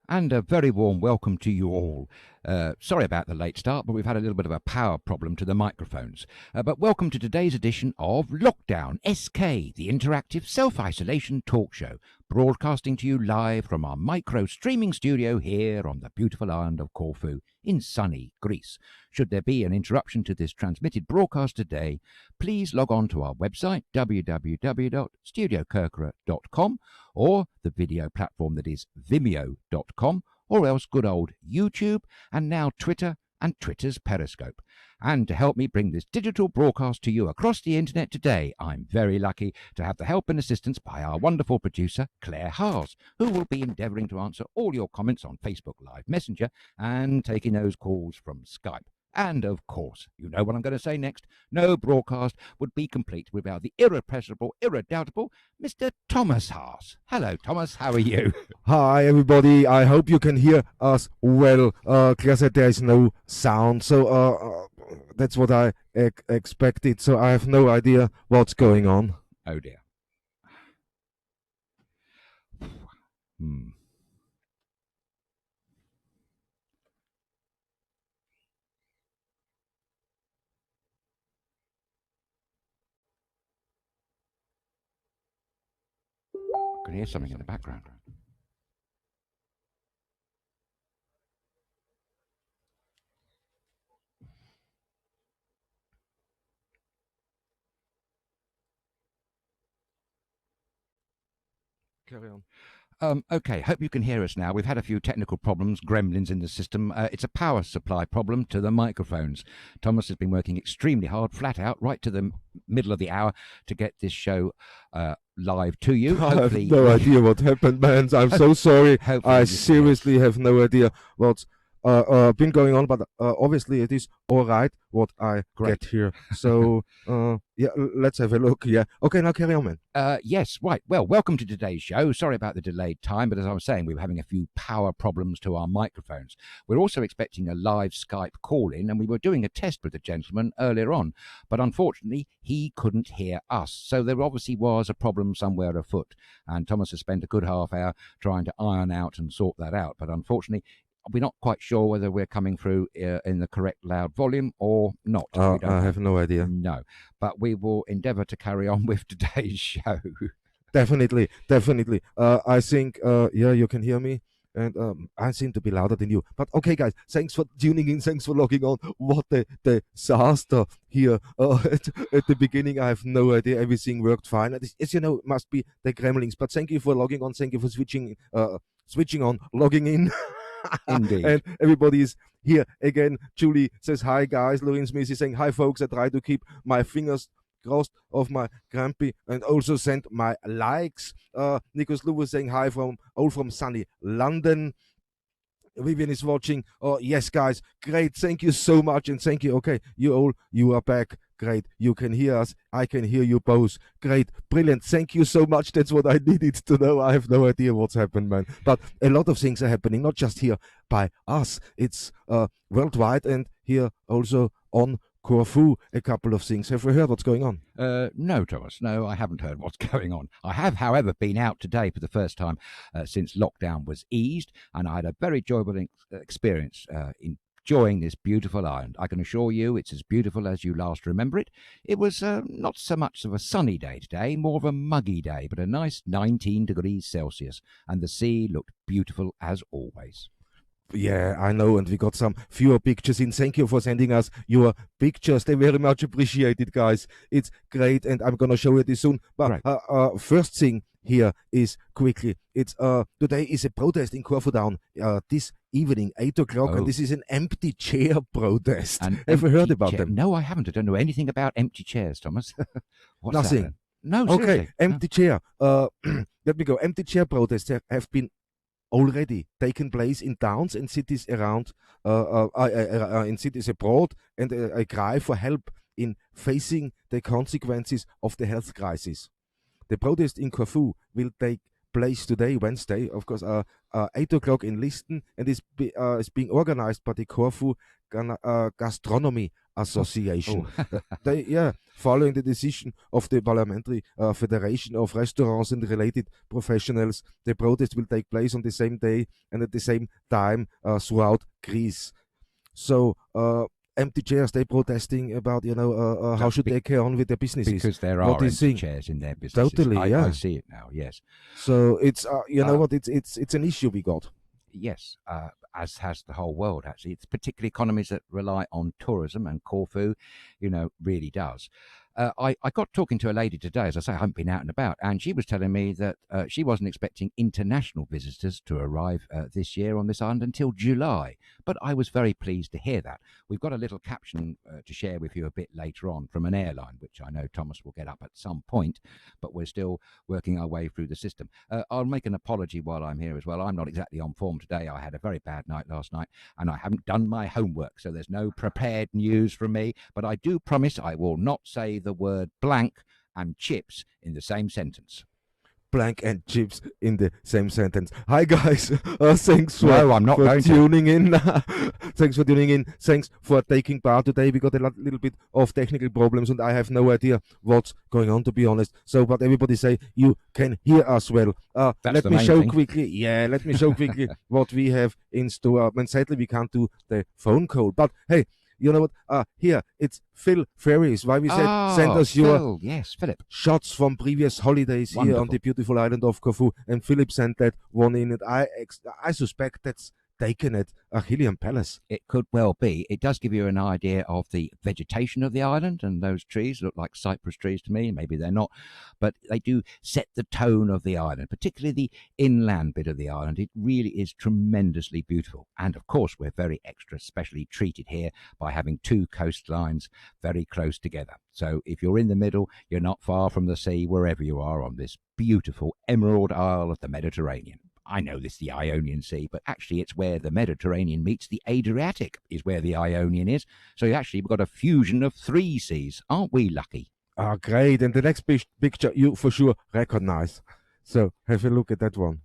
And a very warm welcome to you all. Sorry about the late start, but we've had a little bit of a power problem to the microphones. But welcome to today's edition of Lockdown SK, the interactive self-isolation talk show, broadcasting to you live from our micro streaming studio here on the beautiful island of Corfu in sunny Greece. Should there be an interruption to this transmitted broadcast today, please log on to our website, www.studiokerkyra.com, or the video platform that is vimeo.com, or else good old YouTube, and now Twitter and Twitter's Periscope. And to help me bring this digital broadcast to you across the internet today, I'm very lucky to have the help and assistance by our wonderful producer, Claire Haas, who will be endeavouring to answer all your comments on Facebook Live Messenger and taking those calls from Skype. And of course, you know what I'm going to say next. No broadcast would be complete without the irrepressible, irredoubtable Mr. Thomas Haas. Hello, Thomas. How are you? Hi, everybody. I hope you can hear us well. Claire said there is no sound, so that's what I expected. So I have no idea what's going on. Oh, dear. I can hear something in the background. Carry on. Okay, hope you can hear us now. We've had a few technical problems, gremlins in the system. It's a power supply problem to the microphones. Thomas has been working extremely hard, flat out, right to the middle of the hour to get this show live to you. I have no idea what happened, man. I'm so sorry. I seriously have no idea what's been going on, but obviously it is all right what I get here. So yeah, let's have a look. Yeah, okay, now carry on, man. Yes, right. Well, welcome to today's show. Sorry about the delayed time, but as I was saying, we were having a few power problems to our microphones. We're also expecting a live Skype call-in, and we were doing a test with a gentleman earlier on, but unfortunately he couldn't hear us. So there obviously was a problem somewhere afoot, and Thomas has spent a good half hour trying to iron out and sort that out, but unfortunately we're not quite sure whether we're coming through in the correct loud volume or not. I have no idea. No, but we will endeavour to carry on with today's show. Definitely. I think, yeah, you can hear me, and I seem to be louder than you. But okay, guys, thanks for tuning in. Thanks for logging on. What a disaster here. At the beginning, I have no idea. Everything worked fine. As you know, it must be the gremlins. But thank you for logging on. Thank you for switching on, logging in. Indeed. And everybody is here again. Julie says hi, guys. Lorraine Smith is saying hi, folks. I try to keep my fingers crossed of my crampy and also send my likes. Nikos Lou was saying hi from sunny London. Vivian is watching. Oh yes, guys, great. Thank you so much, and thank you. Okay, you are back. Great. You can hear us. I can hear you both. Great. Brilliant. Thank you so much. That's what I needed to know. I have no idea what's happened, man. But a lot of things are happening, not just here by us. It's worldwide, and here also on Corfu, a couple of things. Have you heard what's going on? No, Thomas. No, I haven't heard what's going on. I have, however, been out today for the first time since lockdown was eased, and I had a very enjoyable experience enjoying this beautiful island. I can assure you it's as beautiful as you last remember it. It was not so much of a sunny day today, more of a muggy day, but a nice 19 degrees Celsius, and the sea looked beautiful as always. Yeah, I know, and we got some fewer pictures in. Thank you for sending us your pictures. They're very much appreciated, guys. It's great, and I'm gonna show you this soon. But first thing here is quickly, it's today is a protest in Corfu Town this evening, 8 o'clock, and this is an empty chair protest. Have you heard about them? No, I haven't. I don't know anything about empty chairs, Thomas. What's Nothing. That, no, okay, seriously. Empty chair. Let me go. Empty chair protests have been already taken place in towns and cities around, in cities abroad, and a cry for help in facing the consequences of the health crisis. The protest in Corfu will take place today, Wednesday, of course, 8 o'clock in Liston, and is being organized by the Corfu Gastronomy Association. Following the decision of the Parliamentary Federation of Restaurants and Related Professionals, the protest will take place on the same day and at the same time throughout Greece. So empty chairs, they protesting about, how should they carry on with their businesses. Because there are empty chairs in their businesses. Totally, I see it now, yes. So it's, it's an issue we got. Yes, as has the whole world, actually. It's particularly economies that rely on tourism, and Corfu, really does. I got talking to a lady today, as I say, I haven't been out and about, and she was telling me that she wasn't expecting international visitors to arrive this year on this island until July. But I was very pleased to hear that. We've got a little caption to share with you a bit later on from an airline, which I know Thomas will get up at some point, but we're still working our way through the system. I'll make an apology while I'm here as well. I'm not exactly on form today. I had a very bad night last night, and I haven't done my homework, so there's no prepared news from me. But I do promise I will not say the word blank and chips in the same sentence. Blank and chips in the same sentence. Hi guys, thanks for tuning in. Thanks for tuning in. Thanks for taking part today. We got a little bit of technical problems, and I have no idea what's going on, to be honest. So, but everybody say you can hear us well. Let me show quickly what we have in store. And sadly, we can't do the phone call, but hey. You know what? Here it's Phil Ferries. Why we said send us your Philip shots from previous holidays here on the beautiful island of Corfu, and Philip sent that one in. And I suspect that's taken at Achillean Palace. It could well be. It does give you an idea of the vegetation of the island, and those trees look like cypress trees to me. Maybe they're not, but they do set the tone of the island, particularly the inland bit of the island. It really is tremendously beautiful. And of course, we're very extra specially treated here by having two coastlines very close together. So if you're in the middle, you're not far from the sea wherever you are on this beautiful Emerald Isle of the Mediterranean. I know this is the Ionian Sea, but actually it's where the Mediterranean meets the Adriatic is where the Ionian is. So actually we've got a fusion of three seas. Aren't we lucky? Great. And the next picture you for sure recognize. So have a look at that one.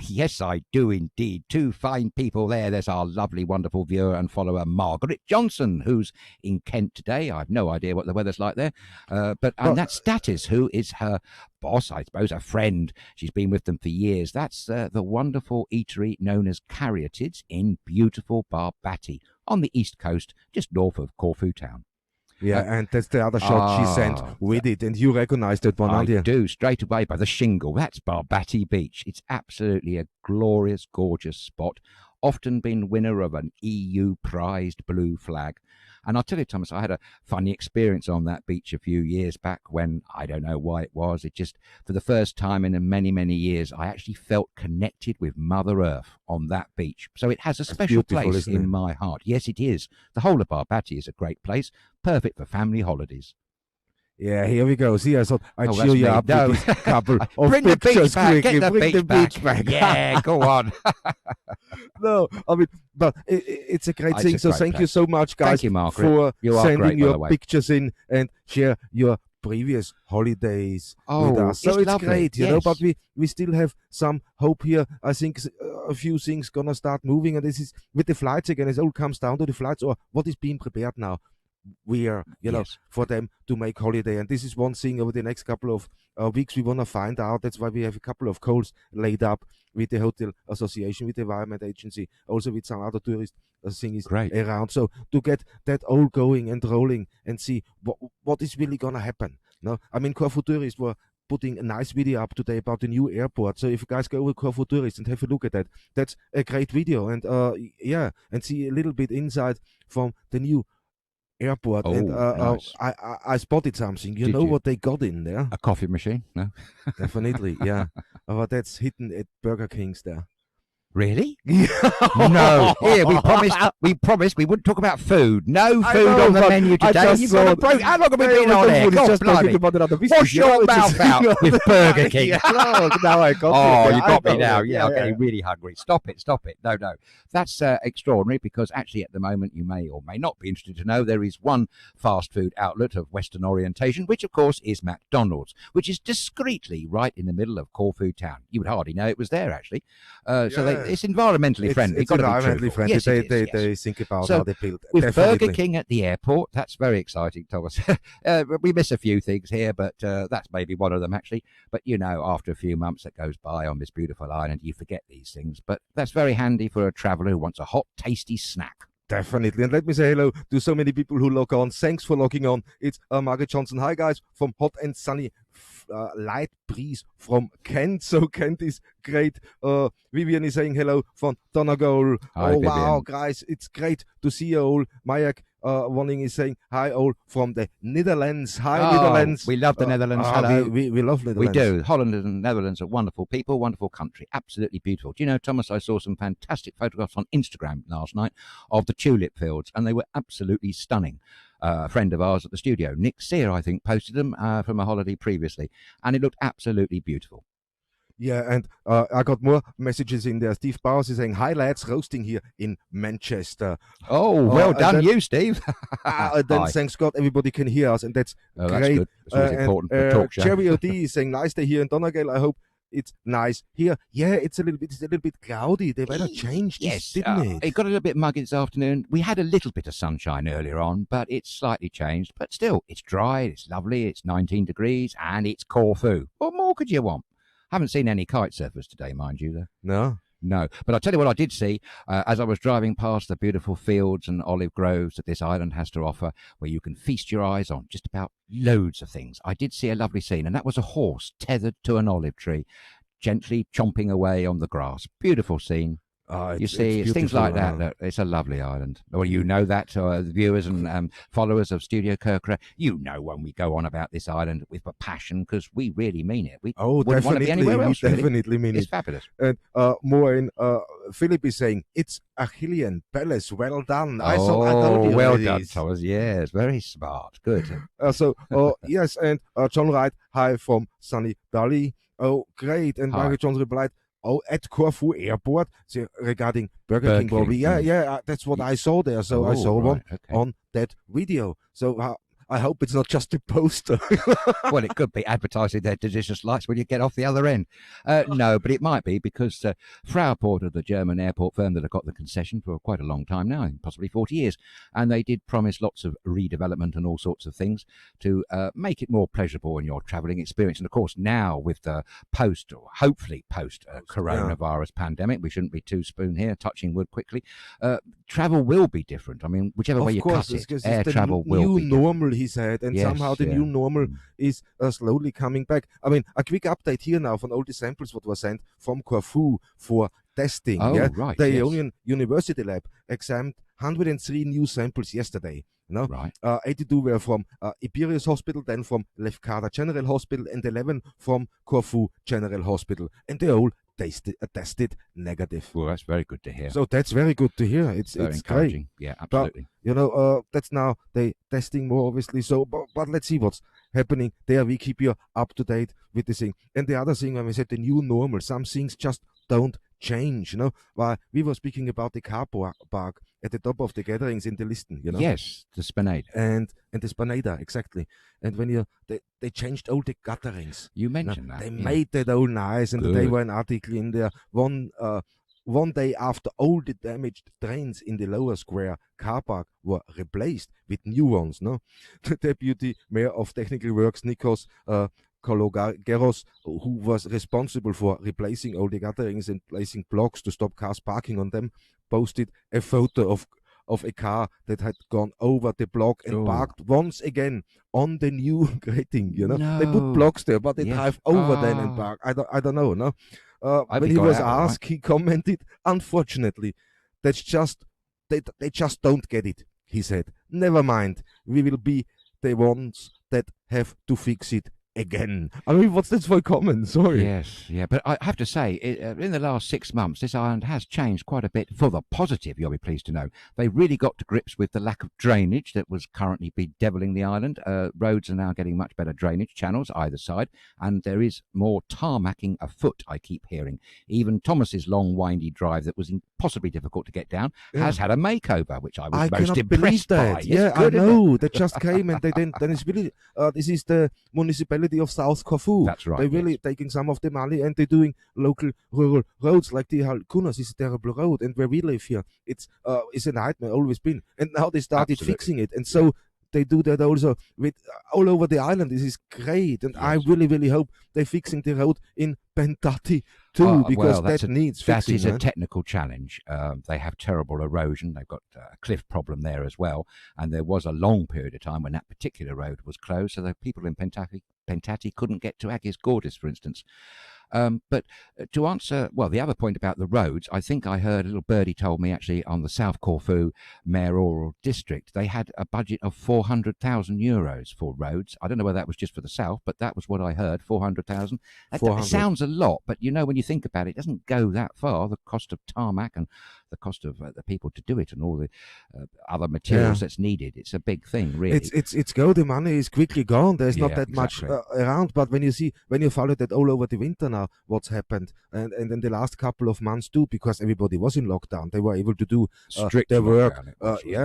Yes, I do indeed. Two fine people there. There's our lovely, wonderful viewer and follower, Margaret Johnson, who's in Kent today. I have no idea what the weather's like there. And that's Statis, who is her boss, I suppose, a friend. She's been with them for years. That's the wonderful eatery known as Caryatids in beautiful Barbati on the east coast, just north of Corfu town. Yeah, and that's the other shot she sent with it, and you recognize that one, aren't you? I do, straight away by the shingle. That's Barbati Beach. It's absolutely a glorious, gorgeous spot, often been winner of an EU prized blue flag. And I'll tell you, Thomas, I had a funny experience on that beach a few years back when, I don't know why it was, it just, for the first time in many, many years, I actually felt connected with Mother Earth on that beach. So it has a special place in my heart. Yes, it is. The whole of Barbati is a great place, perfect for family holidays. Yeah, here we go. See, I thought I'd show you up with this couple of Bring pictures quickly. Bring the beach back. Yeah, go on. No, I mean, but it's a great thing. So thank you so much, guys, thank you, Margaret, for sending your pictures in and share your previous holidays with us. So it's lovely. Great, you know, but we still have some hope here. I think a few things gonna start moving, and this is with the flights again. It all comes down to the flights or what is being prepared now. We are, for them to make holiday. And this is one thing over the next couple of weeks we want to find out. That's why we have a couple of calls laid up with the Hotel Association, with the Environment Agency, also with some other tourist things around. So to get that all going and rolling and see what is really going to happen. No, I mean, Corfu Tourists were putting a nice video up today about the new airport. So if you guys go over Corfu Tourists and have a look at that, that's a great video. And and see a little bit inside from the new airport. Nice. I spotted something. You know what they got in there? A coffee machine? No? Definitely, yeah. That's hidden at Burger King's there. Really? No. Here, we promised we wouldn't talk about food. No food on the menu today. You've got a break. How long have we been on air? God, blimey. Wash your mouth out with Burger King. Now I got you got me now. Yeah, I'm getting really hungry. Stop it. No. That's extraordinary because actually at the moment you may or may not be interested to know there is one fast food outlet of Western orientation, which of course is McDonald's, which is discreetly right in the middle of Corfu town. You would hardly know it was there actually. So it's environmentally friendly. It's environmentally friendly. Yes, they think about how they build. With Definitely. Burger King at the airport, that's very exciting, Thomas. We miss a few things here, but that's maybe one of them actually. But you know, after a few months that goes by on this beautiful island, you forget these things. But that's very handy for a traveller who wants a hot, tasty snack. Definitely. And let me say hello to so many people who log on. Thanks for logging on. It's Margaret Johnson. Hi, guys, from hot and sunny light breeze from Kent. So Kent is great. Vivian is saying hello from Donegal. Hi, oh, Vivian. wow, guys. It's great to see you all. Mayak Wanning is saying hi all from the Netherlands. Hi, Netherlands. We love the Netherlands. Hello. We love Netherlands. We do. Holland and Netherlands are wonderful people, wonderful country, absolutely beautiful. Do you know, Thomas, I saw some fantastic photographs on Instagram last night of the tulip fields, and they were absolutely stunning. A friend of ours at the studio, Nick Sear, I think, posted them from a holiday previously, and it looked absolutely beautiful. Yeah, and I got more messages in there. Steve Bowers is saying, hi lads, roasting here in Manchester. Oh, well done you, Steve. Then thanks God everybody can hear us, and that's great. That's good. It's always important for a talk show. Jerry O.D. is saying, nice day here in Donegal. I hope it's nice here. Yeah, it's a little bit cloudy. The weather changed, didn't it? It got a little bit muggy this afternoon. We had a little bit of sunshine earlier on, but it's slightly changed. But still, it's dry, it's lovely, it's 19 degrees, and it's Corfu. What more could you want? Haven't seen any kite surfers today, mind you, though. No. But I'll tell you what I did see as I was driving past the beautiful fields and olive groves that this island has to offer, where you can feast your eyes on just about loads of things. I did see a lovely scene, and that was a horse tethered to an olive tree, gently chomping away on the grass. Beautiful scene. You see, it's things like that. It's a lovely island. Well, you know that, viewers and followers of StudioKerkyra, you know when we go on about this island with a passion, because we really mean it. We wouldn't want to be anywhere else, really. Definitely mean it. It's fabulous. And more in Philip is saying, it's Achillean Palace. Well done. I told you well done, Thomas. Yes, very smart. Good. Yes, and John Wright, hi from sunny Bali. Oh, great. And Margaret Johnson replied, at Corfu Airport, regarding Burger King, probably. Yeah, that's what I saw there. So I saw one on that video. So I hope it's not just a poster. Well, it could be advertising their delicious lights when you get off the other end. No, but it might be because Fraport, the German airport firm that have got the concession for quite a long time now, possibly 40 years, and they did promise lots of redevelopment and all sorts of things to make it more pleasurable in your travelling experience. And of course, now with the hopefully post coronavirus pandemic, we shouldn't be too spoon here, touching wood quickly. Travel will be different. I mean, whichever way you cut it, air travel will be normal, he said, and somehow the new normal is slowly coming back. I mean, a quick update here now from all the samples what were sent from Corfu for testing. The Union University Lab examined 103 new samples yesterday. 82 were from Iberius Hospital, then from Lefkada General Hospital, and 11 from Corfu General Hospital, and they all tested negative. Well, that's very good to hear. So that's very good to hear. It's encouraging. Great. Yeah, absolutely. But, that's now they testing more, obviously. So, but let's see what's happening there. We keep you up to date with the thing. And the other thing, when we said the new normal, some things just don't change. While we were speaking about the car park at the top of the gatherings in the Listen. Yes, the Spinade. And the Spanada, exactly. And when they changed all the gatherings. You mentioned that. They made that all nice, and there were an article in there one day after all the damaged trains in the lower square car park were replaced with new ones. The deputy mayor of technical works, Nikos Kologeros, who was responsible for replacing all the gatherings and placing blocks to stop cars parking on them, posted a photo of a car that had gone over the block and parked once again on the new grating. They put blocks there, but they drive over then and park. I don't know. When he was asked, he commented, "Unfortunately, that's just they just don't get it." He said, "Never mind, we will be the ones that have to fix it again. I mean, what's this for common? Sorry. Yes, yeah, but I have to say, in the last 6 months, this island has changed quite a bit for the positive, you'll be pleased to know. They really got to grips with the lack of drainage that was currently bedeviling the island. Roads are now getting much better drainage channels either side, and there is more tarmacking afoot, I keep hearing. Even Thomas's long, windy drive that was impossibly difficult to get down has had a makeover, which I was most impressed by. Yeah, I know. They just came and then it's really, this is the municipality of South Corfu. That's right. They're really taking some of the money and they're doing local rural roads like the Halkunas is a terrible road, and where we live here, it's a nightmare, always been. And now they started fixing it, and so they do that also with all over the island. This is great, and I really hope they're fixing the road in Pentati too, because that needs fixing. That is a technical challenge. They have terrible erosion. They've got a cliff problem there as well, and there was a long period of time when that particular road was closed, so the people in Pentati couldn't get to Agis Gordis, for instance. But to answer, the other point about the roads, I think I heard a little birdie told me actually on the South Corfu mayoral district, they had a budget of €400,000 for roads. I don't know whether that was just for the south, but that was what I heard, 400,000. That sounds a lot, but when you think about it, it doesn't go that far. The cost of tarmac and the cost of the people to do it and all the other materials that's needed. It's a big thing, really. It's go. The money is quickly gone. There's not that much around. But when you follow that all over the winter now, what's happened, and in the last couple of months too, because everybody was in lockdown, they were able to do their work.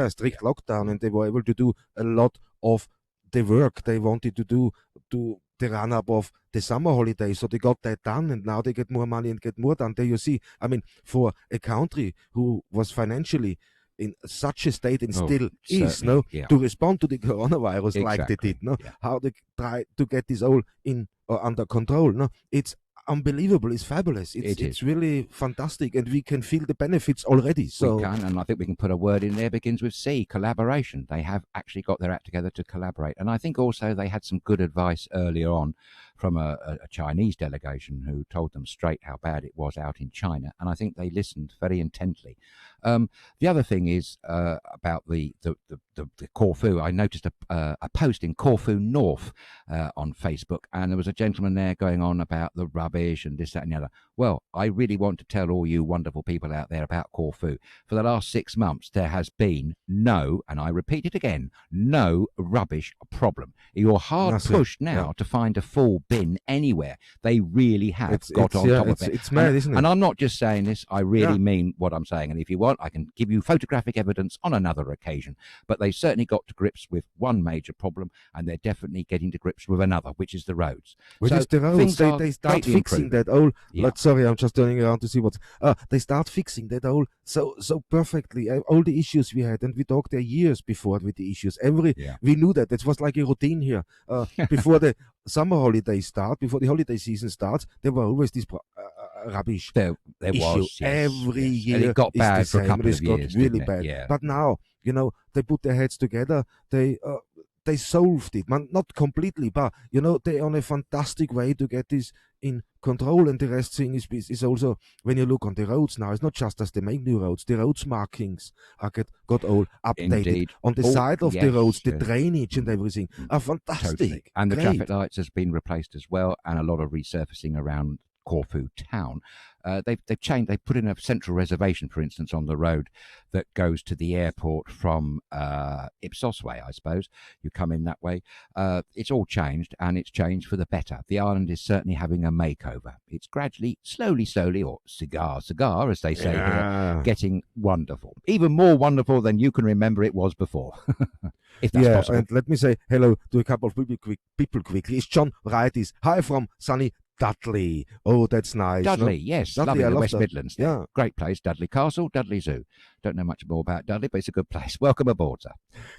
Strict lockdown, and they were able to do a lot of the work they wanted to do to the run-up of the summer holidays. So they got that done, and now they get more money and get more done. There you see, I mean, for a country who was financially in such a state and still is, to respond to the coronavirus they did, how they try to get this all in under control, it's unbelievable. It's fabulous. It's really fantastic, and we can feel the benefits already. So we can, and I think we can put a word in there, begins with C, collaboration. They have actually got their act together to collaborate, and I think also they had some good advice earlier on from a Chinese delegation who told them straight how bad it was out in China, and I think they listened very intently. The other thing is about the Corfu. I noticed a post in Corfu North on Facebook, and there was a gentleman there going on about the rubbish and this, that, and the other. Well, I really want to tell all you wonderful people out there about Corfu. For the last 6 months, there has been no, and I repeat it again, no rubbish problem. You're hard pushed now to find a full bin anywhere. They really have got on top of it. It's mad, isn't it? And I'm not just saying this. I really mean what I'm saying. And if you want, I can give you photographic evidence on another occasion. But they certainly got to grips with one major problem, and they're definitely getting to grips with another, which is the roads. Which is the roads. They start fixing that all. Sorry, I'm just turning around to see what's. They start fixing that all so perfectly. All the issues we had, and we talked there years before with the issues. We knew that. It was like a routine here. Before the summer holidays start, before the holiday season starts, there were always this rubbish there issue was every year. And it got bad for a couple of years. It got really bad. Yeah. But now, they put their heads together. They solved it, not completely, but they're on a fantastic way to get this in control. And the rest thing is also, when you look on the roads now, it's not just as they make new roads, the roads markings got all updated. Indeed. On the side of the roads, the drainage and everything are fantastic. Totally. And the traffic lights has been replaced as well, and a lot of resurfacing around Corfu town. They've changed. They put in a central reservation, for instance, on the road that goes to the airport from Ipsos way, I suppose. You come in that way. It's all changed, and it's changed for the better. The island is certainly having a makeover. It's gradually, slowly, or cigar, as they say here, getting wonderful. Even more wonderful than you can remember it was before. If that's possible. And let me say hello to a couple of people quickly. It's John Wrighties. Hi from sunny Dudley. Oh, that's nice. Dudley, yes. Dudley, lovely, the West that. Midlands. Yeah. Great place. Dudley Castle, Dudley Zoo. Don't know much more about Dudley, but it's a good place. Welcome aboard, sir.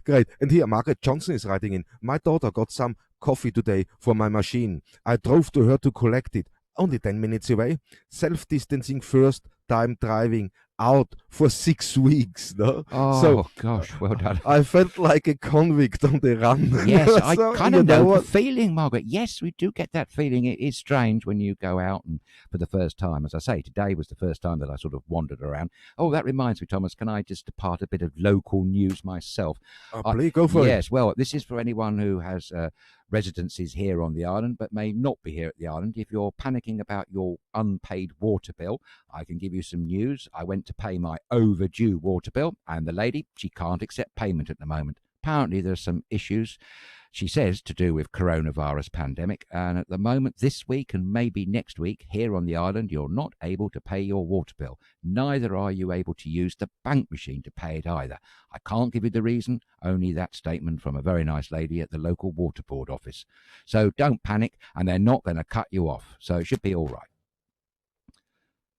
Great. And here, Margaret Johnson is writing in. My daughter got some coffee today for my machine. I drove to her to collect it. Only 10 minutes away. Self-distancing first time driving out for 6 weeks. No? Oh, so, gosh, well done. I felt like a convict on the run. Yes, so, I kind of know the feeling, Margaret. Yes, we do get that feeling. It is strange when you go out and for the first time. As I say, today was the first time that I sort of wandered around. Oh, that reminds me, Thomas, can I just depart a bit of local news myself? Please, go for it. Yes, well, this is for anyone who has residencies here on the island but may not be here at the island. If you're panicking about your unpaid water bill, I can give you some news. I went to pay my overdue water bill, and the lady, she can't accept payment at the moment. Apparently there's some issues, she says, to do with coronavirus pandemic, and at the moment this week and maybe next week here on the island you're not able to pay your water bill. Neither are you able to use the bank machine to pay it either. I can't give you the reason, only that statement from a very nice lady at the local water board office. So don't panic, and they're not going to cut you off, so it should be all right.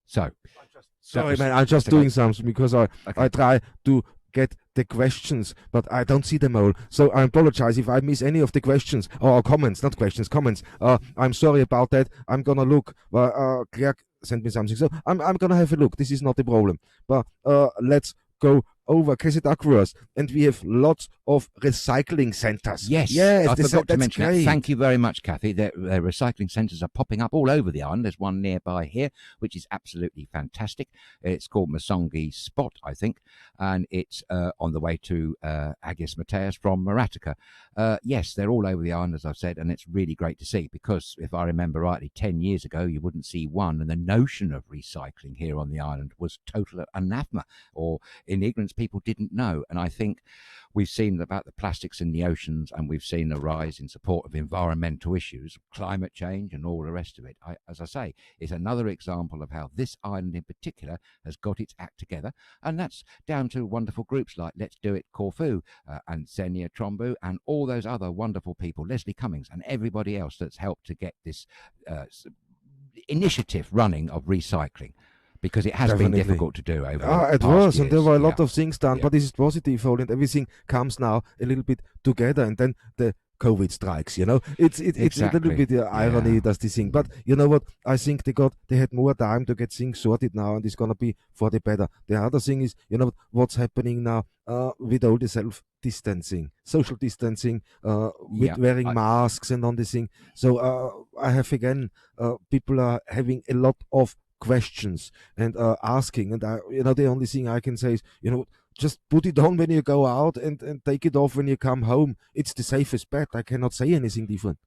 So sorry, man, I'm just doing something because I try to get the questions, but I don't see them all. So I apologize if I miss any of the questions or comments, not questions, comments. I'm sorry about that. I'm gonna look. Claire sent me something, so I'm gonna have a look. This is not a problem. But let's go over StudioKerkyra, and we have lots of recycling centers. Yes, I forgot to mention that. Thank you very much, Kathy. Their recycling centers are popping up all over the island. There's one nearby here, which is absolutely fantastic. It's called Masongi Spot, I think, and it's on the way to Agios Mateus from Maratica. Yes, they're all over the island, as I've said, and it's really great to see because, if I remember rightly, 10 years ago, you wouldn't see one, and the notion of recycling here on the island was total anathema, or in ignorance, people didn't know. And I think we've seen about the plastics in the oceans, and we've seen a rise in support of environmental issues, climate change and all the rest of it. As I say, it's another example of how this island in particular has got its act together, and that's down to wonderful groups like Let's Do It Corfu and Xenia Trombu and all those other wonderful people, Leslie Cummings and everybody else that's helped to get this initiative running of recycling. Because it has been difficult to do over it was, and there were a lot of things done, but this is positive, and everything comes now a little bit together, and then the COVID strikes, you know. It's exactly. A little bit irony, does this thing. But you know what? I think they had more time to get things sorted now, and it's gonna be for the better. The other thing is, you know, what's happening now with all the self-distancing, social distancing, with wearing masks and on this thing. So I have again, people are having a lot of questions and asking, and you know, the only thing I can say is, you know, just put it on when you go out and take it off when you come home. It's the safest bet. I cannot say anything different.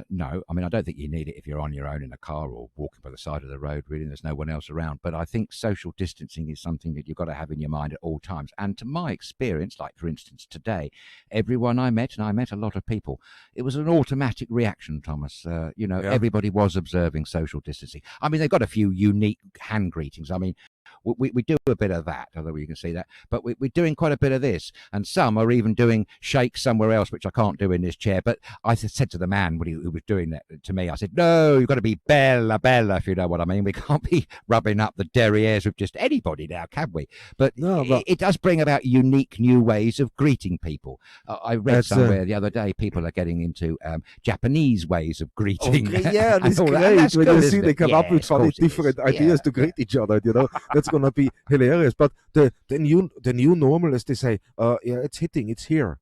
No, I mean, I don't think you need it if you're on your own in a car or walking by the side of the road, really, and there's no one else around. But I think social distancing is something that you've got to have in your mind at all times. And to my experience, like, for instance, today, everyone I met, and I met a lot of people, it was an automatic reaction, Thomas. You know, everybody was observing social distancing. I mean, they've got a few unique hand greetings. I mean, we do a bit of that, although you can see that, but we're doing quite a bit of this, and some are even doing shakes somewhere else, which I can't do in this chair. But I said to the man who was doing that to me, I said, no, you've got to be bella, if you know what I mean. We can't be rubbing up the derrieres with just anybody now, can we? But it does bring about unique new ways of greeting people. I read somewhere the other day, people are getting into Japanese ways of greeting. Okay, yeah, that's great. When you see they come up with funny different ideas to greet each other, you know, that's gonna be hilarious. But the new normal, as they say, it's hitting, it's here.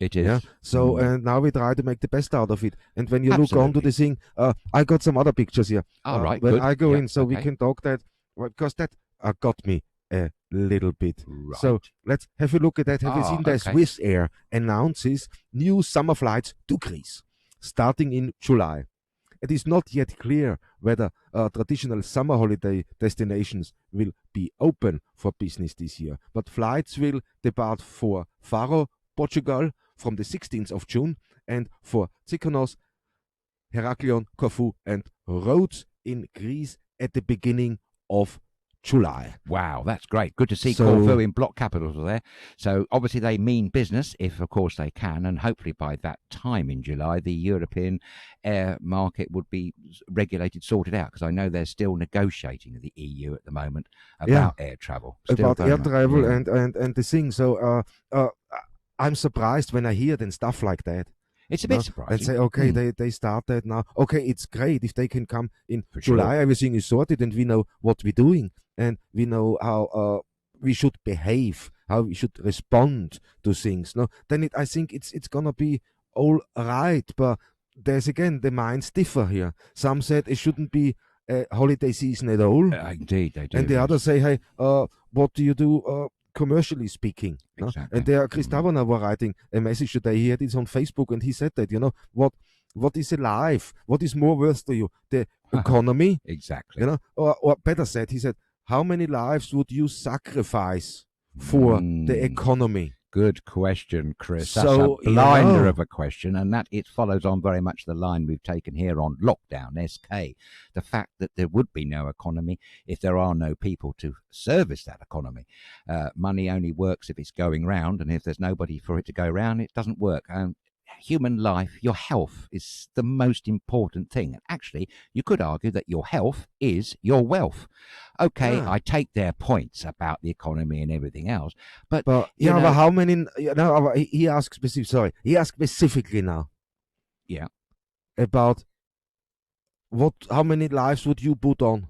It is. Yeah. So and now we try to make the best out of it. And when you look onto the thing, I got some other pictures here. All right. When good. I go in, so we can talk that, because that got me a little bit. Right. So let's have a look at that. Have you seen that Swiss Air announces new summer flights to Greece starting in July? It is not yet clear whether traditional summer holiday destinations will be open for business this year, but flights will depart for Faro, Portugal, from the 16th of June, and for Mykonos, Heraklion, Corfu, and Rhodes in Greece at the beginning of July. Wow, that's great. Good to see Corfu in block capitals there. So obviously they mean business, if of course they can, and hopefully by that time in July the European air market would be regulated, sorted out, because I know they're still negotiating with the EU at the moment about air travel. About air travel and the thing. So I'm surprised when I hear then stuff like that. It's a bit surprising. And say, okay, they start that now. Okay, it's great if they can come in July. Everything is sorted, and we know what we're doing, and we know how we should behave, how we should respond to things. No, then I think it's gonna be all right. But there's again the minds differ here. Some said it shouldn't be a holiday season at all. Indeed, they do. And the others say, hey, what do you do commercially speaking? Exactly. No? And there, Chris Taverner was writing a message today. He had it on Facebook, and he said that, what is alive? What is more worth to you? The economy? Exactly. Or better said, he said, how many lives would you sacrifice for the economy? Good question, Chris. So, that's a blinder of a question, and that it follows on very much the line we've taken here on lockdown, SK. The fact that there would be no economy if there are no people to service that economy. Money only works if it's going round, and if there's nobody for it to go round, it doesn't work. Human life, your health is the most important thing. And actually, you could argue that your health is your wealth. Okay, I take their points about the economy and everything else, but but how many? He asked specifically now. Yeah. About how many lives would you put on?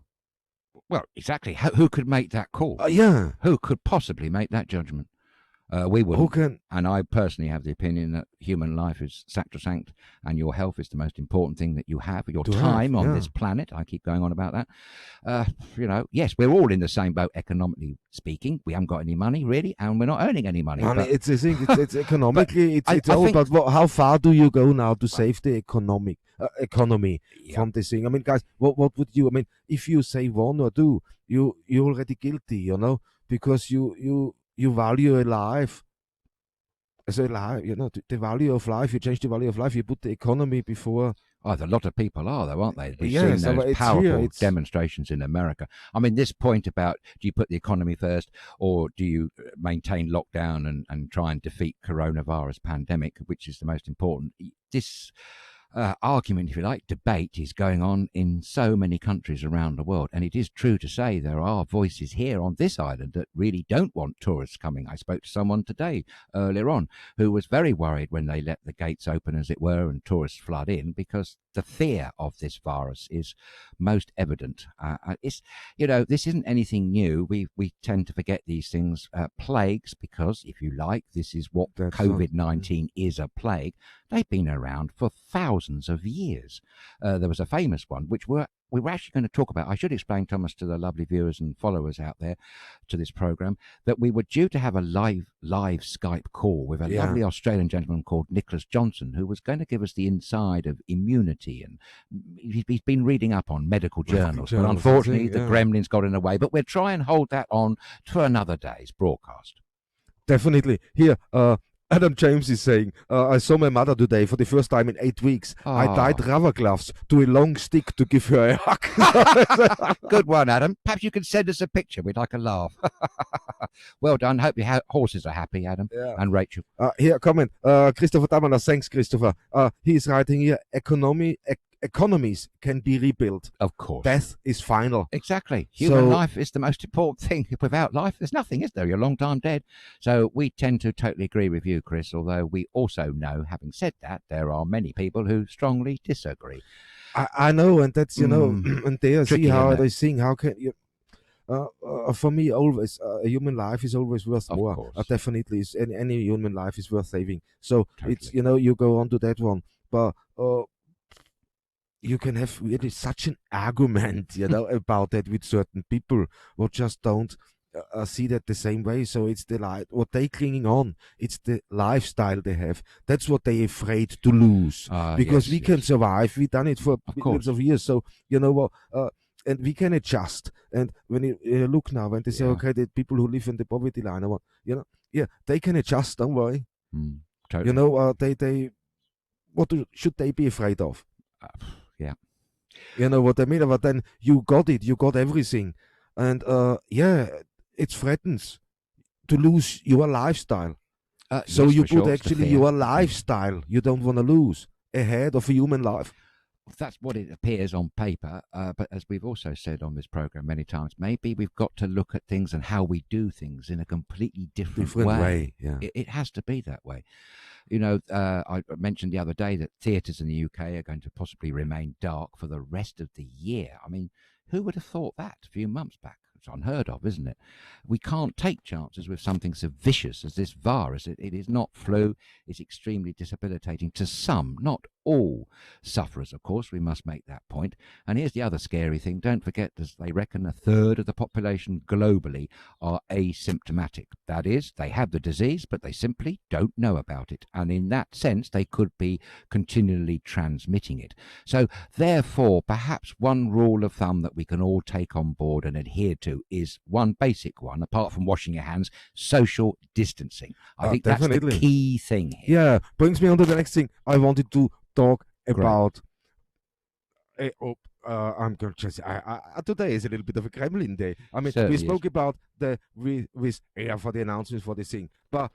Well, exactly. Who could make that call? Who could possibly make that judgment? We wouldn't. Who can? And I personally have the opinion that human life is sacrosanct and your health is the most important thing that you have. Your time on this planet. I keep going on about that. Yes, we're all in the same boat economically speaking. We haven't got any money really, and we're not earning any money. It's a thing. It's economically. It's all about how far do you go now to save the economy from this thing. I mean, guys, what would you? I mean, if you say one or two, you're already guilty, because you value a life as a life, the value of life. You change the value of life. You put the economy before. Oh, a lot of people are, though, aren't they? We've seen those powerful demonstrations in America. I mean, this point about do you put the economy first or do you maintain lockdown and try and defeat coronavirus pandemic, which is the most important? This argument, if you like, debate is going on in so many countries around the world. And it is true to say there are voices here on this island that really don't want tourists coming. I spoke to someone today earlier on who was very worried when they let the gates open, as it were, and tourists flood in, because the fear of this virus is most evident. This isn't anything new. We tend to forget these things. Plagues, because if you like, this is what COVID-19 is, a plague. They've been around for thousands of years. There was a famous one, which we were actually going to talk about. I should explain, Thomas, to the lovely viewers and followers out there to this program, that we were due to have a live Skype call with a lovely Australian gentleman called Nicholas Johnson, who was going to give us the inside of immunity. And he's been reading up on medical journals, but unfortunately the gremlins got in the way. But we'll try and hold that on for another day's broadcast. Definitely. Here, Adam James is saying, I saw my mother today for the first time in 8 weeks. I tied rubber gloves to a long stick to give her a hug. Good one, Adam. Perhaps you can send us a picture. We'd like a laugh. Well done. Hope your horses are happy, Adam and Rachel. Here, comment. Christopher Damaner, thanks, Christopher. He is writing here, economies can be rebuilt. Of course. Death is final. Exactly. Human life is the most important thing. Without life, there's nothing, is there? You're a long time dead. So we tend to totally agree with you, Chris, although we also know, having said that, there are many people who strongly disagree. I know, and that's, and they see how they think, how can you... for me, always a human life is always worth more. Definitely, any human life is worth saving. So it's you go on to that one, but you can have really such an argument, about that with certain people who just don't see that the same way. So it's what they clinging on. It's the lifestyle they have. That's what they're afraid to lose, because we can survive. We've done it for millions of years. So you know what. And we can adjust. And when you look now, when they say, okay, the people who live in the poverty line, they can adjust. Don't worry. Totally. They should they be afraid of? You know what I mean? But then you got it. You got everything, and it threatens to lose your lifestyle. So you put actually your lifestyle. You don't want to lose ahead of a human life. That's what it appears on paper, but as we've also said on this program many times, maybe we've got to look at things and how we do things in a completely different way. It has to be that way. I mentioned the other day that theatres in the UK are going to possibly remain dark for the rest of the year. I mean, who would have thought that a few months back? it's unheard of, isn't it? We can't take chances with something so vicious as this virus. It is not flu. It's extremely debilitating to some, not all sufferers, of course. We must make that point. And here's the other scary thing. Don't forget, as they reckon, a third of the population globally are asymptomatic. That is, they have the disease, but they simply don't know about it. And in that sense, they could be continually transmitting it. So therefore, perhaps one rule of thumb that we can all take on board and adhere to is one basic one, apart from washing your hands: social distancing. I think definitely. that's the key thing here. Yeah, brings me on to the next thing. I wanted to talk about. I'm going to just. Today is a little bit of a Kremlin day. I mean, Certainly we spoke about the with air for the announcements for the thing, but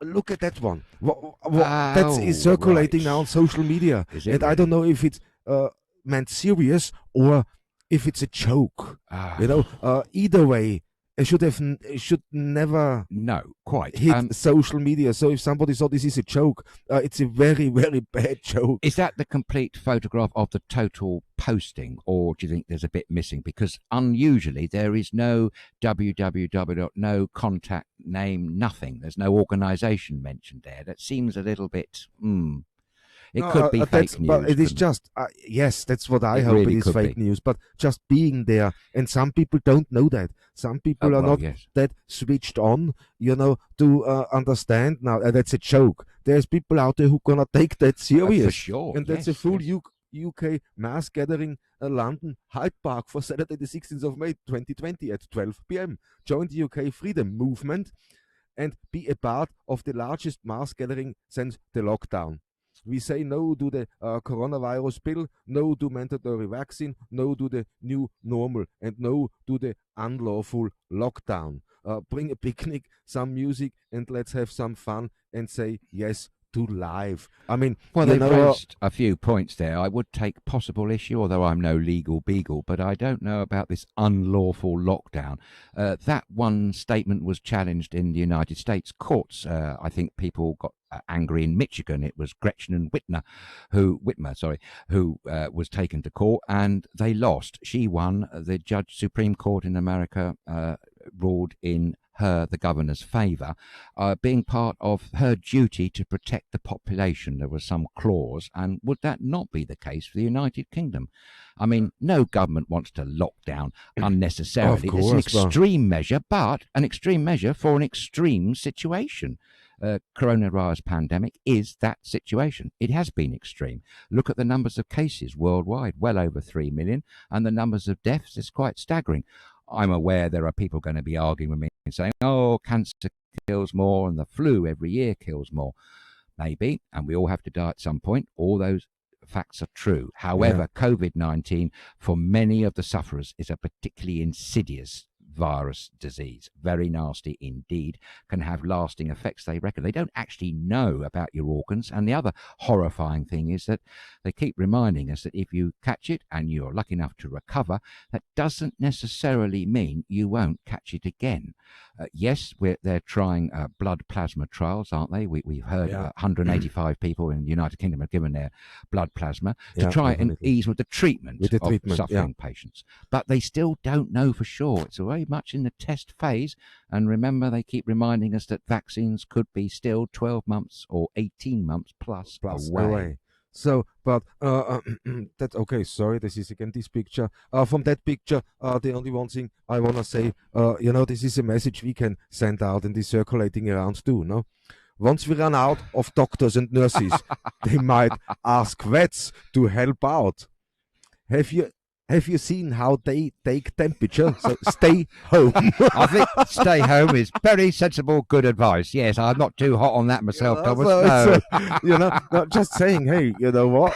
look at that one. That is circulating now on social media, Is it and I don't know if it's meant serious or if it's a joke. Either way, it should never hit social media. So if somebody thought this is a joke, it's a very, very bad joke. Is that the complete photograph of the total posting, or do you think there's a bit missing? Because unusually there is no www, no contact name, nothing. There's no organisation mentioned there. That seems a little bit. It could be fake news. But it is just, yes, that's what I hope it is fake news. But just being there, and some people don't know that. Some people are not that switched on, to understand now that's a joke. There's people out there who are going to take that serious. For sure. And that's a full UK mass gathering at London Hyde Park for Saturday the 16th of May 2020 at 12 p.m. Join the UK Freedom Movement and be a part of the largest mass gathering since the lockdown. We say no to the coronavirus bill, no to mandatory vaccine, no to the new normal, and no to the unlawful lockdown. Bring a picnic, some music, and let's have some fun and say yes to life. I mean, they've raised a few points there. I would take possible issue, although I'm no legal beagle, but I don't know about this unlawful lockdown. That one statement was challenged in the United States courts. I think people got angry in Michigan. It was Gretchen and Whitmer who was taken to court, and they lost. She won. The Supreme Court in America ruled in the governor's favour, being part of her duty to protect the population. There was some clause, and would that not be the case for the United Kingdom? I mean, no government wants to lock down unnecessarily. It's an extreme measure, but an extreme measure for an extreme situation. Coronavirus pandemic is that situation. It has been extreme. Look at the numbers of cases worldwide, well over 3 million, and the numbers of deaths is quite staggering. I'm aware there are people going to be arguing with me and saying, oh, cancer kills more and the flu every year kills more. Maybe, and we all have to die at some point. All those facts are true. However, COVID-19, for many of the sufferers, is a particularly insidious virus disease, very nasty indeed, can have lasting effects. They reckon they don't actually know about your organs. And the other horrifying thing is that they keep reminding us that if you catch it and you're lucky enough to recover, that doesn't necessarily mean you won't catch it again. Yes, they're trying blood plasma trials, aren't they? We've heard 185 people in the United Kingdom have given their blood plasma to try and ease with the treatment of suffering patients. But they still don't know for sure. It's very much in the test phase. And remember, they keep reminding us that vaccines could be still 12 months or 18 months plus away. So, but that's okay. Sorry, this is again this picture. From that picture, the only one thing I want to say, this is a message we can send out and is circulating around too, no? Once we run out of doctors and nurses, they might ask vets to help out. Have you seen how they take temperature? So stay home. I think stay home is very sensible, good advice. Yes, I'm not too hot on that myself, Thomas. Not just saying, hey, you know what?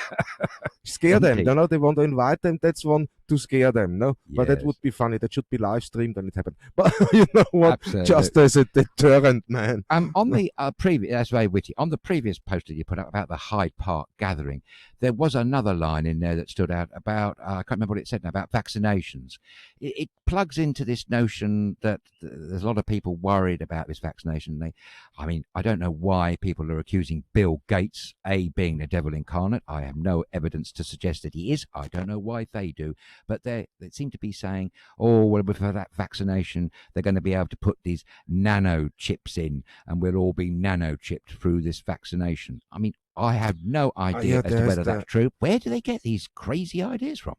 Scare them. They want to invite them. That's one to scare them. No, yes. But that would be funny. That should be live streamed when it happened. But you know what? Absolutely. Just as a deterrent, man. On the previous, that's very witty. On the previous poster you put up about the Hyde Park gathering, there was another line in there that stood out about, I can't remember what it said now, about vaccinations. It plugs into this notion that there's a lot of people worried about this vaccination. I don't know why people are accusing Bill Gates, being the devil incarnate. I have no evidence to suggest that he is. I don't know why they do. but they seem to be saying, oh, well, for that vaccination, they're going to be able to put these nano chips in, and we'll all be nano chipped through this vaccination. I mean, I have no idea as to whether that's true. Where do they get these crazy ideas from?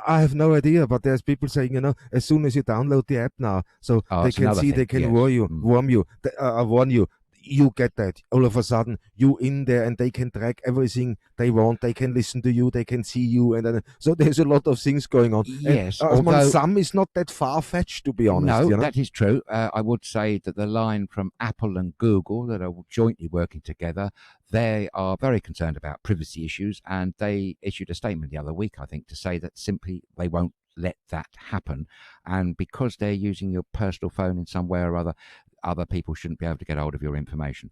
I have no idea, but there's people saying, as soon as you download the app now, so they can see, they can warn you, you get that. All of a sudden, you in there, and they can track everything they want. They can listen to you, they can see you, and then, so there's a lot of things going on. Yes, although some is not that far-fetched, to be honest. No, that is true. I would say that the line from Apple and Google that are jointly working together, they are very concerned about privacy issues, and they issued a statement the other week, I think, to say that simply they won't let that happen, and because they're using your personal phone in some way or other people shouldn't be able to get hold of your information.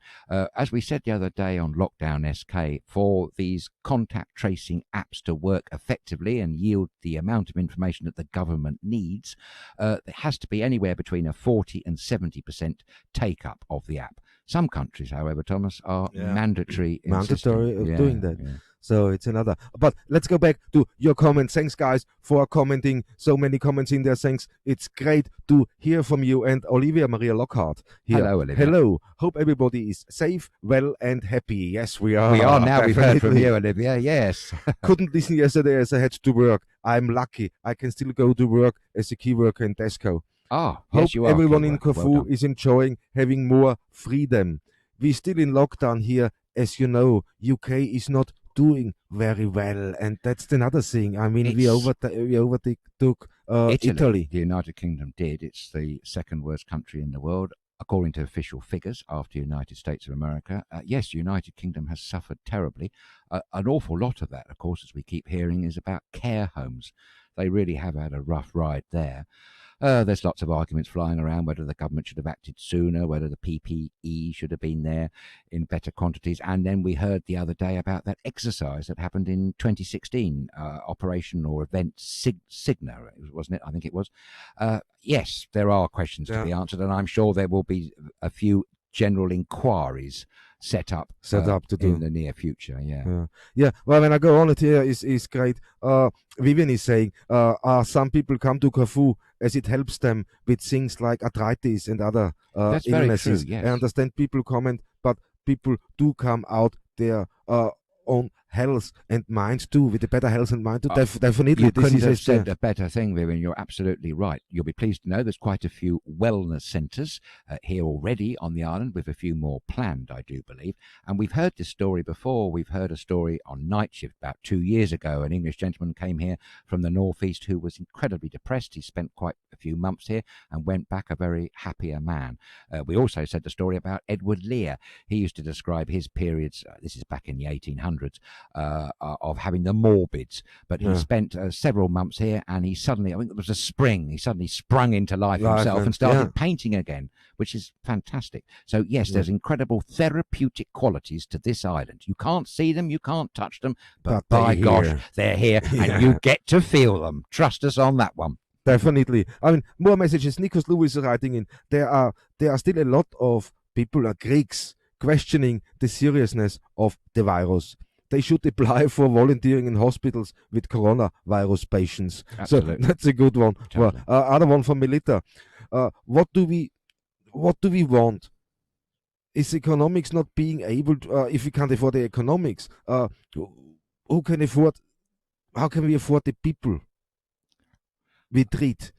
As we said the other day on Lockdown SK, for these contact tracing apps to work effectively and yield the amount of information that the government needs, there has to be anywhere between a 40 and 70% take-up of the app. Some countries, however, Thomas, are mandatory of doing that. Yeah. So it's another. But let's go back to your comments. Thanks, guys, for commenting. So many comments in there. Thanks. It's great to hear from you. And Olivia Maria Lockhart here. Hello, Olivia. Hello. Hope everybody is safe, well, and happy. Yes, we are. We are now. We've heard from you, Olivia. Yes. Couldn't listen yesterday as I had to work. I'm lucky. I can still go to work as a key worker in Tesco. Hope yes, you are. Everyone in Corfu is enjoying having more freedom. We're still in lockdown here. As you know, UK is not doing very well, and that's another thing. I mean, we overtook Italy. The United Kingdom did. It's the second worst country in the world, according to official figures, after United States of America. Yes, United Kingdom has suffered terribly. An awful lot of that, of course, as we keep hearing, is about care homes. They really have had a rough ride there. There's lots of arguments flying around whether the government should have acted sooner, whether the PPE should have been there in better quantities. And then we heard the other day about that exercise that happened in 2016, Operation or Event Signa, wasn't it? I think it was. Yes, there are questions to be answered, and I'm sure there will be a few general inquiries set up to do in the near future. Yeah. Well, when I go on it here is great. Vivian is saying, some people come to Corfu as it helps them with things like arthritis and other That's illnesses. Very true, yes. I understand people comment, but people do come out their own health and mind too, with a better health and mind too. Definitely. You couldn't have said a better thing, Vivian. You're absolutely right. You'll be pleased to know there's quite a few wellness centres here already on the island, with a few more planned, I do believe. And we've heard this story before. We've heard a story on Night Shift about 2 years ago. An English gentleman came here from the northeast who was incredibly depressed. He spent quite a few months here and went back a very happier man. We also said the story about Edward Lear. He used to describe his periods, this is back in the 1800s, of having the morbids, but he spent several months here, and he suddenly, I think it was a spring, he suddenly sprung into life himself and started painting again, which is fantastic. So yes, there's incredible therapeutic qualities to this island. You can't see them, you can't touch them, but by gosh, they're here, and you get to feel them. Trust us on that one. Definitely. I mean, more messages. Nikos Lewis is writing in. There are still a lot of people, Greeks, questioning the seriousness of the virus. They should apply for volunteering in hospitals with coronavirus patients. Absolutely. So that's a good one. Totally. Well, other one from Melita. What do we want? Is economics not being able to, if we can't afford the economics, who can afford, how can we afford the people we treat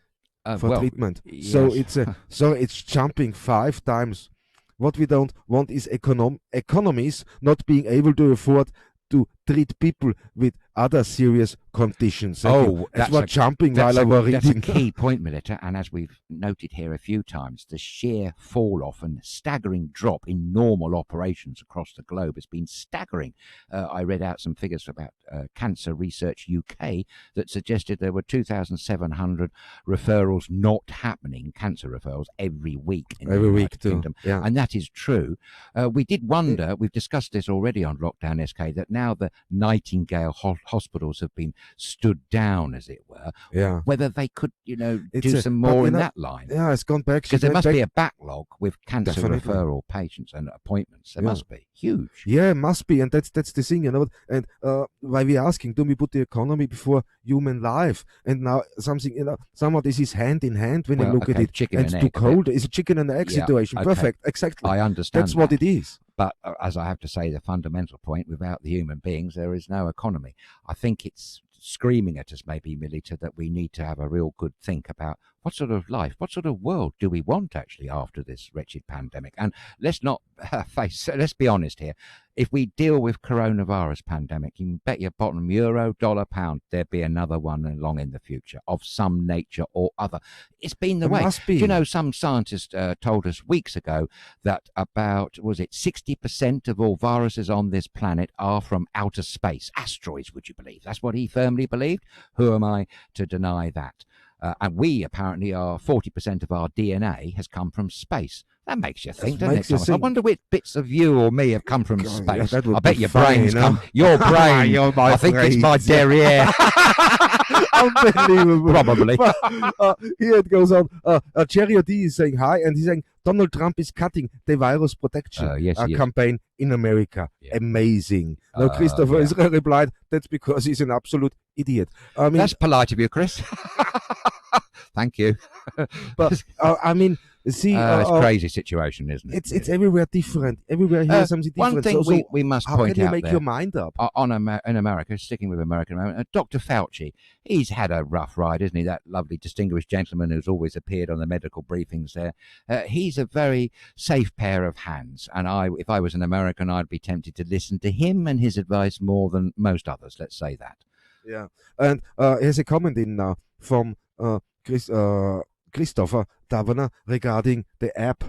for treatment? Yes. So it's jumping 5 times. What we don't want is economies not being able to afford to treat people with other serious conditions. That's what jumping while I was reading. That's a key point, Melita, and as we've noted here a few times, the sheer fall-off and staggering drop in normal operations across the globe has been staggering. I read out some figures about Cancer Research UK that suggested there were 2,700 referrals not happening, cancer referrals, every week in the United Kingdom. Yeah. And that is true. We did wonder, we've discussed this already on Lockdown SK, that now the Nightingale hospitals have been stood down, as it were. Yeah. Whether they could, It's do a- some but, more you in know, that line. Yeah, it's gone back. Because there must be a backlog with cancer Definitely. referral patients and appointments. There Yeah. must be. Huge. Yeah, must be, and that's the thing, And why we're asking, do we put the economy before human life? And now something, some of this is hand in hand when you Well, look at okay, it. chicken And and it's too egg, cold. It's a chicken and egg Yeah, situation. okay. Perfect, exactly. I understand That's what that. it is. But as I have to say, the fundamental point, without the human beings, there is no economy. I think it's screaming at us, maybe, Melita, that we need to have a real good think about what sort of life, what sort of world do we want actually after this wretched pandemic. And let's not let's be honest here. If we deal with coronavirus pandemic, you can bet your bottom euro, dollar, pound, there'll be another one along in the future of some nature or other. It's been the way. Must be. Do you know, some scientists told us weeks ago that about, 60% of all viruses on this planet are from outer space, asteroids, would you believe? That's what he firmly believed. Who am I to deny that? And we apparently are 40% of our DNA has come from space. That makes you think, doesn't it, Thomas? I wonder which bits of you or me have come from space. Yeah, I bet your funny, brain's come. Your brain. You're my I think it's brain. my derriere. Unbelievable. Probably. Here it goes on. Jerry O'D is saying hi, and he's saying Donald Trump is cutting the virus protection Yes, he is. campaign in America. Yeah. Amazing. Now, Christopher yeah. is replied, that's because he's an absolute idiot. I mean, That's polite of you, Chris. Thank you. but see, it's a crazy situation, isn't it? it's everywhere different. Everywhere here something different. One thing so we must how point can you out make there, your mind up? in America, sticking with American, Dr. Fauci, he's had a rough ride, isn't he? That lovely, distinguished gentleman who's always appeared on the medical briefings there. He's a very safe pair of hands, and if I was an American, I'd be tempted to listen to him and his advice more than most others. Let's say that. Yeah, and here's a comment in now from Christopher Taverner regarding the app.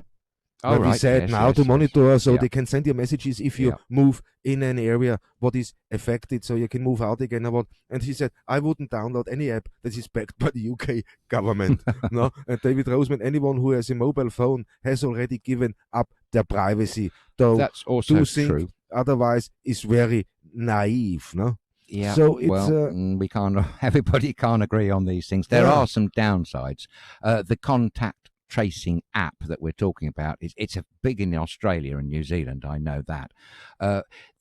Oh, We right. said Yes, now yes, to yes. monitor so Yeah. they can send you messages if you Yeah. move in an area what is affected, so you can move out again. And he said, I wouldn't download any app that is backed by the UK government. No, and David Roseman, anyone who has a mobile phone has already given up their privacy. Though That's also to think true. otherwise is very naive. No. Yeah, So it's well, we can't. Everybody can't agree on these things. There Yeah. are some downsides. The contact tracing app that we're talking about it's a big in Australia and New Zealand. I know that.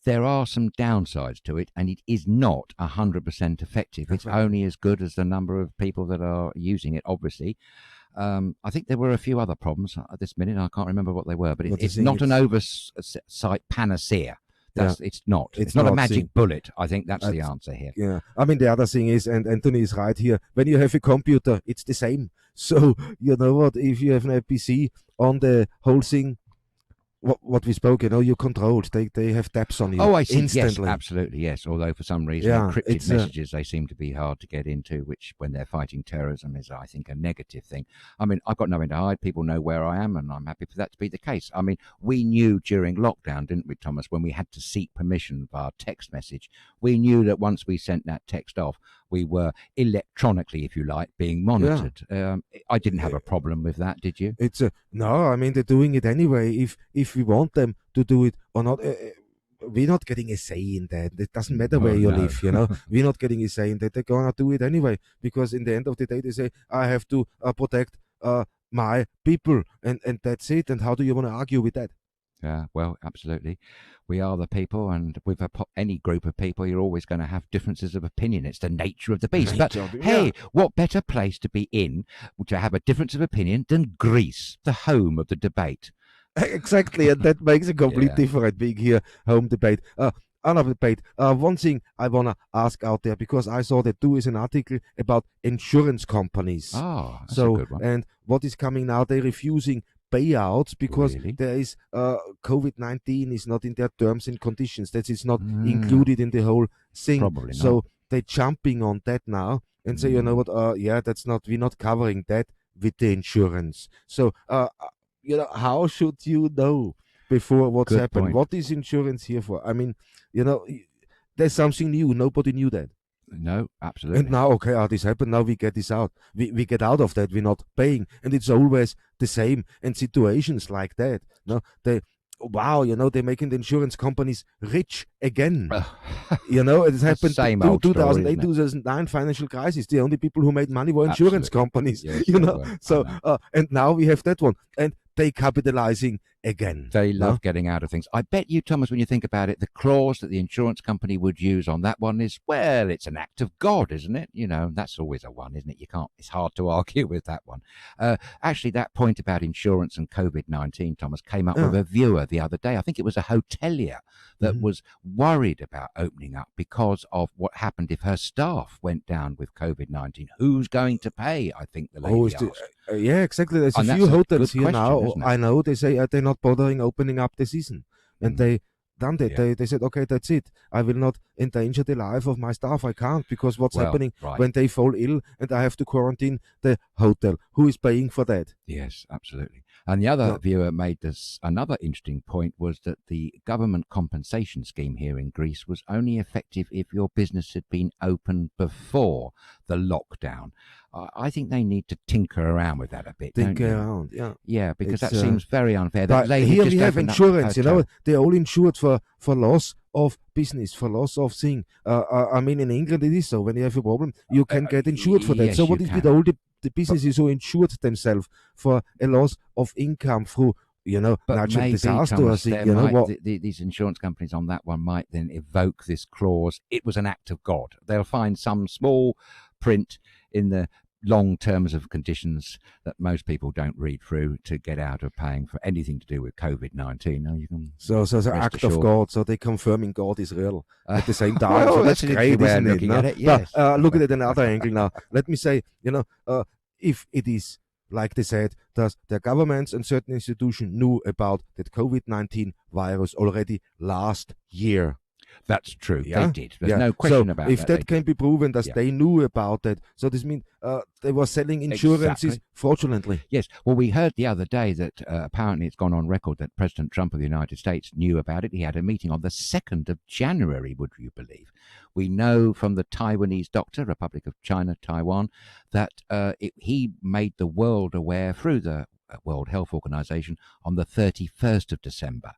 There are some downsides to it, and it is not 100% effective. That's It's right. only as good as the number of people that are using it. Obviously. I think there were a few other problems at this minute. I can't remember what they were, but What it's is it? not an oversight panacea. It's not. It's not a not, magic see. bullet. I think that's the That's- answer here. Yeah, I mean, the other thing is, and Anthony is right here, when you have a computer, it's the same. So, you know what, if you have an PC on the whole thing, what we spoke, you're controlled. They have taps on you Oh, I see. instantly. Yes, absolutely. Yes. Although for some reason, Yeah, encrypted it's, messages, they seem to be hard to get into, which when they're fighting terrorism is, I think, a negative thing. I mean, I've got nothing to hide. People know where I am, and I'm happy for that to be the case. I mean, we knew during lockdown, didn't we, Thomas, when we had to seek permission via text message, we knew that once we sent that text off, we were electronically, if you like, being monitored. I didn't have a problem with that, did you? It's no, I mean, they're doing it anyway. If we want them to do it or not, we're not getting a say in that. It doesn't matter where you no. live, We're not getting a say in that. They're gonna do it anyway because in the end of the day, they say I have to protect my people, and that's it. And how do you want to argue with that? Yeah, well, absolutely. We are the people, and with any group of people, you're always going to have differences of opinion. It's the nature of the beast. But hey, what better place to be in to have a difference of opinion than Greece, the home of the debate? Exactly, and that makes a complete Yeah. difference being here home debate. Another debate. One thing I wanna ask out there because I saw that too is an article about insurance companies. Oh, that's a So good one. and what is coming now? They're refusing payouts because Really? there is COVID-19 is not in their terms and conditions. That is not Mm. included in the whole thing. Probably So not. they're jumping on that now and say, you know what? That's not. We're not covering that with the insurance. So how should you know before what's Good happened? point. What is insurance here for? I mean, there's something new. Nobody knew that. No, absolutely. And now, okay, this happened. Now we get this out. We get out of that. We're not paying, and it's always the same. And situations like that, no, wow, they're making the insurance companies rich again. It happened same in old 2008, story, 2009 financial crisis. The only people who made money were insurance companies. Yes, So and now we have that one, and they capitalizing again. They love getting out of things. I bet you, Thomas, when you think about it, the clause that the insurance company would use on that one is, well, it's an act of God, isn't it? That's always a one, isn't it? It's hard to argue with that one. Actually, that point about insurance and COVID-19, Thomas, came up with a viewer the other day. I think it was a hotelier that was worried about opening up because of what happened if her staff went down with COVID-19. Who's going to pay? I think the lady asked. Yeah, exactly. There's a few hotels here now. I know they say they're not bothering opening up the season, and they done that. Yeah. They said, okay, that's it. I will not endanger the life of my staff. I can't, because what's happening when they fall ill and I have to quarantine the hotel? Who is paying for that? Yes, absolutely. And the other viewer made another interesting point, was that the government compensation scheme here in Greece was only effective if your business had been open before the lockdown. I think they need to tinker around with that a bit. Yeah, because that seems very unfair. That here we have insurance, they're all insured for loss of business, for loss of thing. I mean, in England it is so. When you have a problem, you can get insured for that. Yes, so what is with all the businesses who insured themselves for a loss of income through natural disaster, Thomas, these insurance companies on that one might then evoke this clause, it was an act of God. They'll find some small print in the long terms of conditions that most people don't read through to get out of paying for anything to do with COVID-19. Now you can so the act of God, so they're confirming God is real at the same time. So that's great, isn't it? At it, yes. Look at it another angle now. Let me say, if it is like they said, that the governments and certain institutions knew about that COVID-19 virus already last year. That's true. They did. There's no question about that. If that can be proven that they knew about that, so this means they were selling insurances fraudulently. Yes. Well, we heard the other day that apparently it's gone on record that President Trump of the United States knew about it. He had a meeting on the 2nd of January, would you believe? We know from the Taiwanese doctor, Republic of China, Taiwan, that he made the world aware through the World Health Organization on the 31st of December.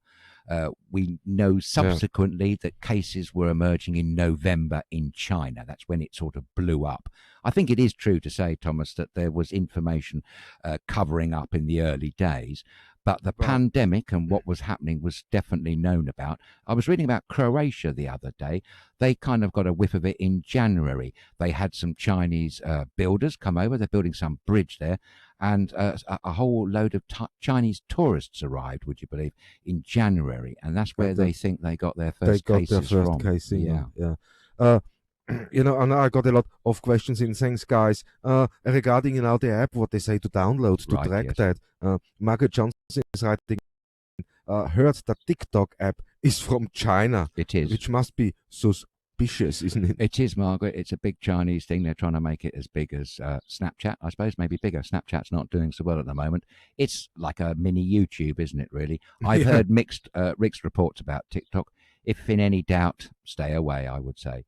We know subsequently that cases were emerging in November in China. That's when it sort of blew up. I think it is true to say, Thomas, that there was information covering up in the early days, but the pandemic and what was happening was definitely known about. I was reading about Croatia the other day. They kind of got a whiff of it in January. They had some Chinese builders come over. They're building some bridge there. And a whole load of Chinese tourists arrived, would you believe, in January. And that's where they think they got their first cases from. And I got a lot of questions in thanks, guys, regarding, the app, what they say to download, to track that. Margaret Johnson is writing, heard that TikTok app is from China. It is. Which must be suspicious, isn't it? It is, Margaret. It's a big Chinese thing. They're trying to make it as big as Snapchat, I suppose, maybe bigger. Snapchat's not doing so well at the moment. It's like a mini YouTube, isn't it, really? I've heard mixed reports about TikTok. If in any doubt, stay away, I would say.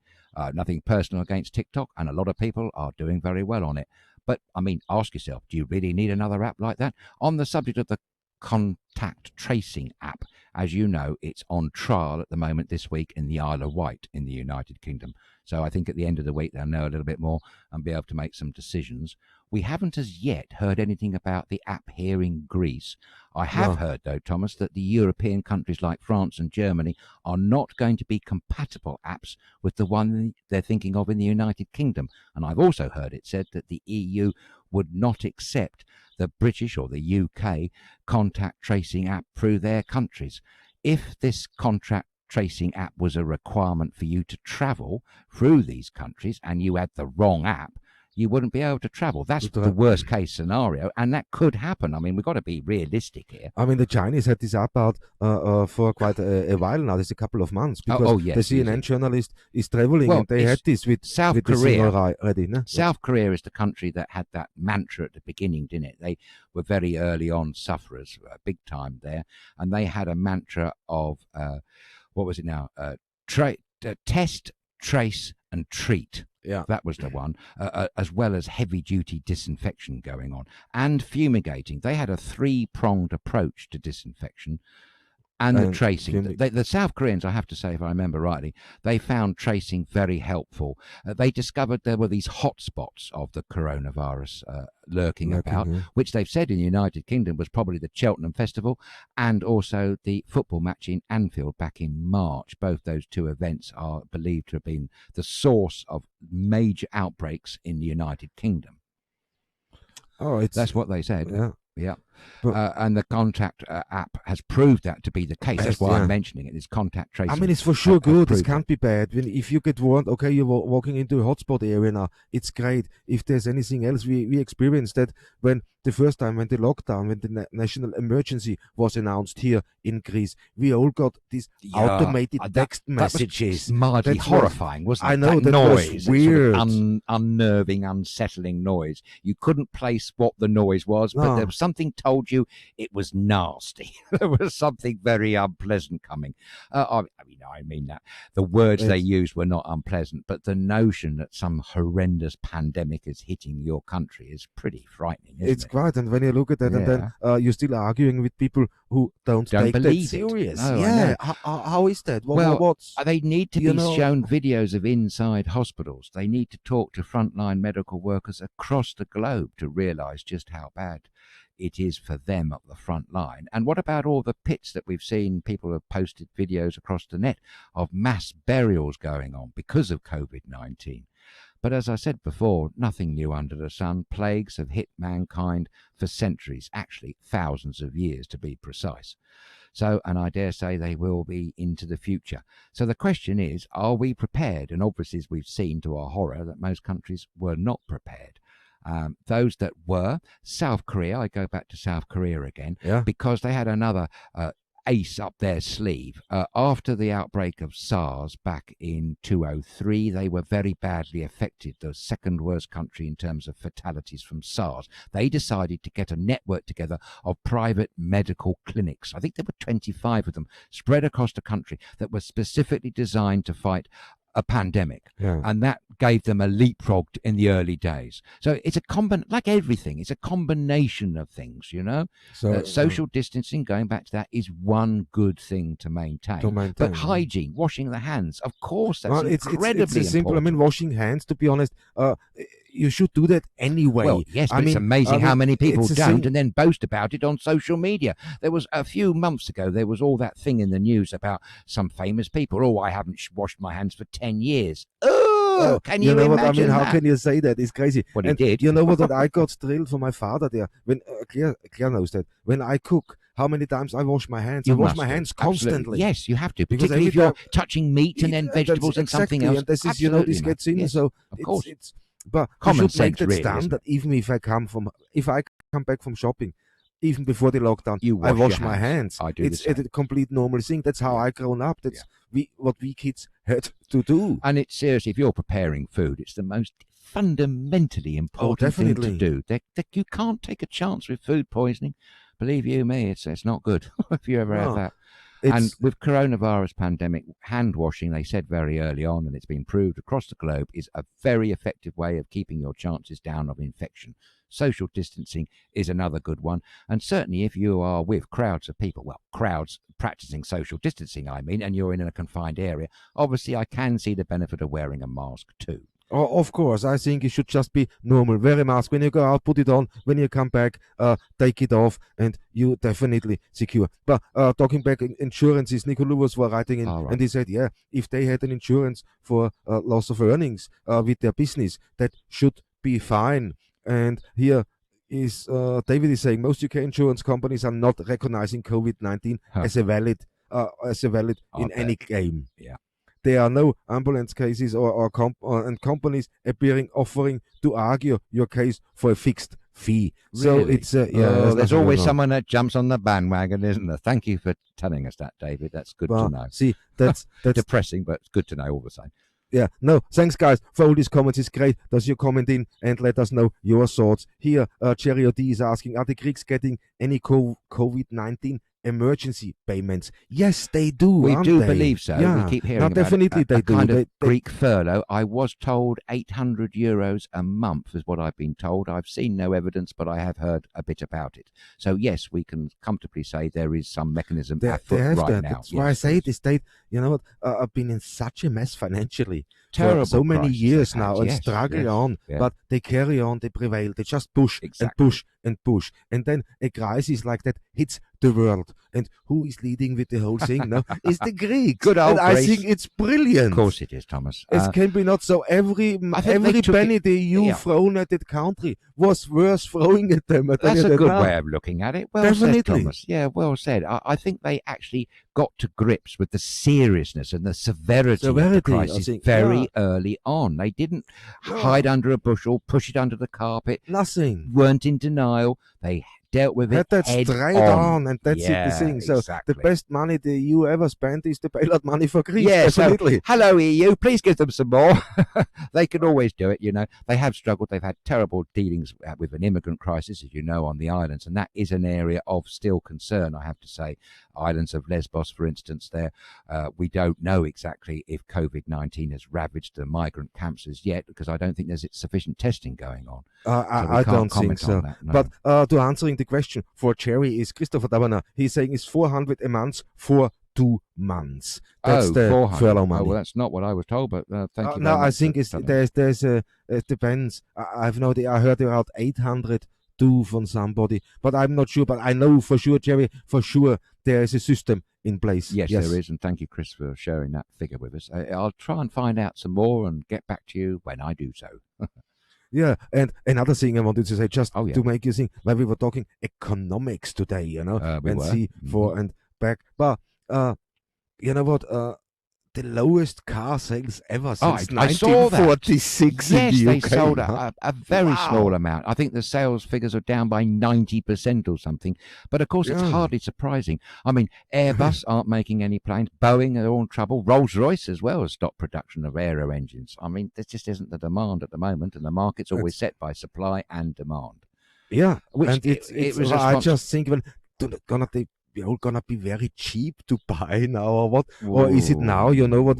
Nothing personal against TikTok, and a lot of people are doing very well on it. But, I mean, ask yourself, do you really need another app like that? On the subject of the contact tracing app, as you know, it's on trial at the moment this week in the Isle of Wight in the United Kingdom. So I think at the end of the week they'll know a little bit more and be able to make some decisions. We haven't as yet heard anything about the app here in Greece. I have heard, though, Thomas, that the European countries like France and Germany are not going to be compatible apps with the one they're thinking of in the United Kingdom. And I've also heard it said that the EU would not accept the British or the UK contact tracing app through their countries. If this contact tracing app was a requirement for you to travel through these countries and you had the wrong app, you wouldn't be able to travel. That's the worst case scenario, and that could happen. I mean, we've got to be realistic here. I mean, the Chinese had this app out for quite a while now. There's a couple of months, because the CNN journalist is traveling, and they had this with South Korea already. No? South Korea is the country that had that mantra at the beginning, didn't it? They were very early on sufferers, big time there, and they had a mantra of what was it now? Test, trace, and treat. Yeah, that was the one, as well as heavy-duty disinfection going on and fumigating. They had a three-pronged approach to disinfection, And the tracing. The South Koreans, I have to say, if I remember rightly, they found tracing very helpful. They discovered there were these hotspots of the coronavirus lurking about, which they've said in the United Kingdom was probably the Cheltenham Festival and also the football match in Anfield back in March. Both those two events are believed to have been the source of major outbreaks in the United Kingdom. Oh, that's what they said. Yeah. And the contact app has proved that to be the case. That's why I'm mentioning it. It's contact tracing. I mean, it's for sure good. It can't be bad. If you get warned, okay, you're walking into a hotspot area now, it's great. If there's anything else, we experienced that when the first time, when the lockdown, when the national emergency was announced here in Greece, we all got these automated text messages. That was mildly horrifying, wasn't it? I know, that noise, was weird. Sort of unnerving, unsettling noise. You couldn't place what the noise was, but there was something told you it was nasty. There was something very unpleasant coming. I mean that. The words they used were not unpleasant, but the notion that some horrendous pandemic is hitting your country is pretty frightening, isn't it? Right, and when you look at that, and then you're still arguing with people who don't take that serious. No, how is that? They need to be shown videos of inside hospitals. They need to talk to frontline medical workers across the globe to realise just how bad it is for them at the front line. And what about all the pits that we've seen? People have posted videos across the net of mass burials going on because of COVID-19. But as I said before, nothing new under the sun. Plagues have hit mankind for centuries, actually thousands of years to be precise. So, and I dare say they will be into the future. So the question is, are we prepared? And obviously, as we've seen to our horror, that most countries were not prepared. Those that were, South Korea, I go back to South Korea again, because they had another ace up their sleeve. After the outbreak of SARS back in 2003, they were very badly affected, the second worst country in terms of fatalities from SARS. They decided to get a network together of private medical clinics. I think there were 25 of them spread across the country that were specifically designed to fight a pandemic, and that gave them a leapfrog in the early days. So it's like everything, it's a combination of things, So social distancing, going back to that, is one good thing to maintain. But hygiene, washing the hands, of course, that's incredibly it's simple. important. I mean, washing hands, to be honest, you should do that anyway. Well, yes, but it's amazing how many people don't and then boast about it on social media. There was a few months ago, there was all that thing in the news about some famous people. Oh, I haven't washed my hands for 10 years. Oh, can you imagine what I mean? that? How can you say that? It's crazy. Well, he did. You know what? That I got drilled from my father there. When Claire knows that. When I cook, how many times I wash my hands? I wash my hands constantly. Absolutely. Yes, you have to, particularly if you're touching meat and then vegetables and something else. And this is, absolutely, this gets in. Yes, so of course. But common sense, make that really, standard. Even if I come back from shopping, even before the lockdown, I wash my hands. I do. It's a complete normal thing. That's how I grown up. That's what we kids had to do. And it's seriously, if you're preparing food, it's the most fundamentally important thing to do. You can't take a chance with food poisoning. Believe you me, it's not good if you ever have that. And with coronavirus pandemic, hand washing, they said very early on, and it's been proved across the globe, is a very effective way of keeping your chances down of infection. Social distancing is another good one. And certainly if you are with crowds of people, crowds practicing social distancing, and you're in a confined area, obviously I can see the benefit of wearing a mask too. Oh, of course, I think it should just be normal. Wear a mask. When you go out, put it on. When you come back, take it off, and you definitely secure. But talking back, insurances, Nicolou was writing in, and he said, if they had an insurance for loss of earnings with their business, that should be fine. And here is David is saying most UK insurance companies are not recognizing COVID-19 as a valid in any claim. Yeah. There are no ambulance cases or companies offering to argue your case for a fixed fee. So it's there's always someone that jumps on the bandwagon, isn't there? Thank you for telling us that, David. That's good to know. See, that's depressing, but it's good to know all the same. Yeah, no, thanks guys for all these comments. It's great. Does your comment in and let us know your thoughts. Here, Jerry O.D. is asking, are the Greeks getting any COVID-19 emergency payments. Yes, they do. We aren't do they? believe so. Yeah. We keep hearing No, about definitely a they do. kind of They- Greek furlough. I was told €800 a month is what I've been told. I've seen no evidence, but I have heard a bit about it. So yes, we can comfortably say there is some mechanism They afoot have right that. now. That's why I say the state, you know what, I've been in such a mess financially Terrible for so many crisis years they've had, now and yes, struggle yes, on, yeah. but they carry on, they prevail, they just push Exactly. and push and push. And then a crisis like that hits the world. And who is leading with the whole thing now? It's the Greeks. Good old and I Greece. think it's brilliant. Of course it is, Thomas. It can be not so. Every took penny it- the EU yeah. thrown at that country was worth throwing at them. I tell That's you a that good now. way of looking at it. Well Definitely. said, Thomas. Yeah, well said. I think they actually got to grips with the seriousness and the severity of the Severity, I crisis think, very yeah. early on. They didn't No. hide under a bushel, push it under the carpet, Nothing. weren't in denial. They dealt with Had it that head straight on. and that's Yeah, it. The thing. So exactly. the best money the EU ever spent is the bailout money for Greece. Yeah, so, definitely. hello EU, please give them some more. They can always do it, you know. They have struggled. They've had terrible dealings with an immigrant crisis, as you know, on the islands, and that is an area of still concern, I have to say. Islands of Lesbos, for instance, there, we don't know exactly if COVID-19 has ravaged the migrant camps as yet, because I don't think there's sufficient testing going on. I don't think so. That, no. But to answering the question for Jerry is Christopher Dabana. He's saying it's 400 a month for 2 months. That's the 400. furlough money. Oh, well, that's not what I was told, but thank you. No, very I much think for it's telling there's a it depends. I've no idea. I heard about 800 do from somebody, but I'm not sure. But I know for sure, Jerry, for sure there is a system in place. Yes, there is, and thank you, Chris, for sharing that figure with us. I'll try and find out some more and get back to you when I do so. Yeah, and another thing I wanted to say, just Oh, yeah. to make you think, when we were talking economics today, you know, We and were. see for and back, but you know what? The lowest car sales ever since I saw that. 1946 in Yes, the they UK. sold huh? a very Wow. small amount. I think the sales figures are down by 90% or something. But of course, it's Yeah. hardly surprising. I mean, Airbus aren't making any planes. Boeing are all in trouble. Rolls-Royce as well has stopped production of aero engines. I mean, there just isn't the demand at the moment, and the market's always set by supply and demand. Yeah, Which and it was I just think, well, they all gonna be very cheap to buy now, or what? Or is it now? You know what?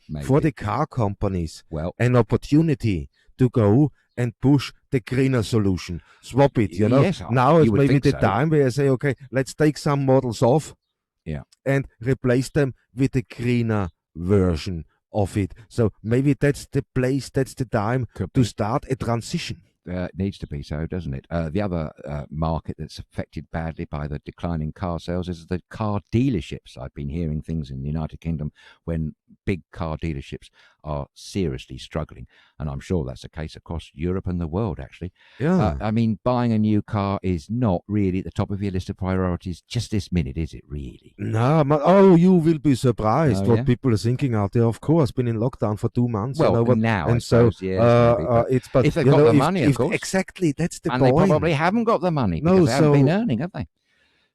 Maybe. For the car companies, Well, an opportunity to go and push the greener solution, swap it. You know, yes, now you is would maybe think the so. time where I say, okay, let's take some models off, Yeah. and replace them with a greener version of it. So maybe that's the place, that's the time Could to be. start a transition. It needs to be so, doesn't it? The other market that's affected badly by the declining car sales is the car dealerships. I've been hearing things in the United Kingdom when big car dealerships are seriously struggling, and I'm sure that's the case across Europe and the world, actually. Yeah. I mean, buying a new car is not really at the top of your list of priorities just this minute, is it really? No, oh, you will be surprised Oh, what yeah? people are thinking out there. Of course, been in lockdown for 2 months. Well, you know, but, now, I and so suppose, yes, maybe, but it's but if they've you got know, the money, of course. Exactly, that's the And point. they probably haven't got the money No, because they haven't been so- earning, have they?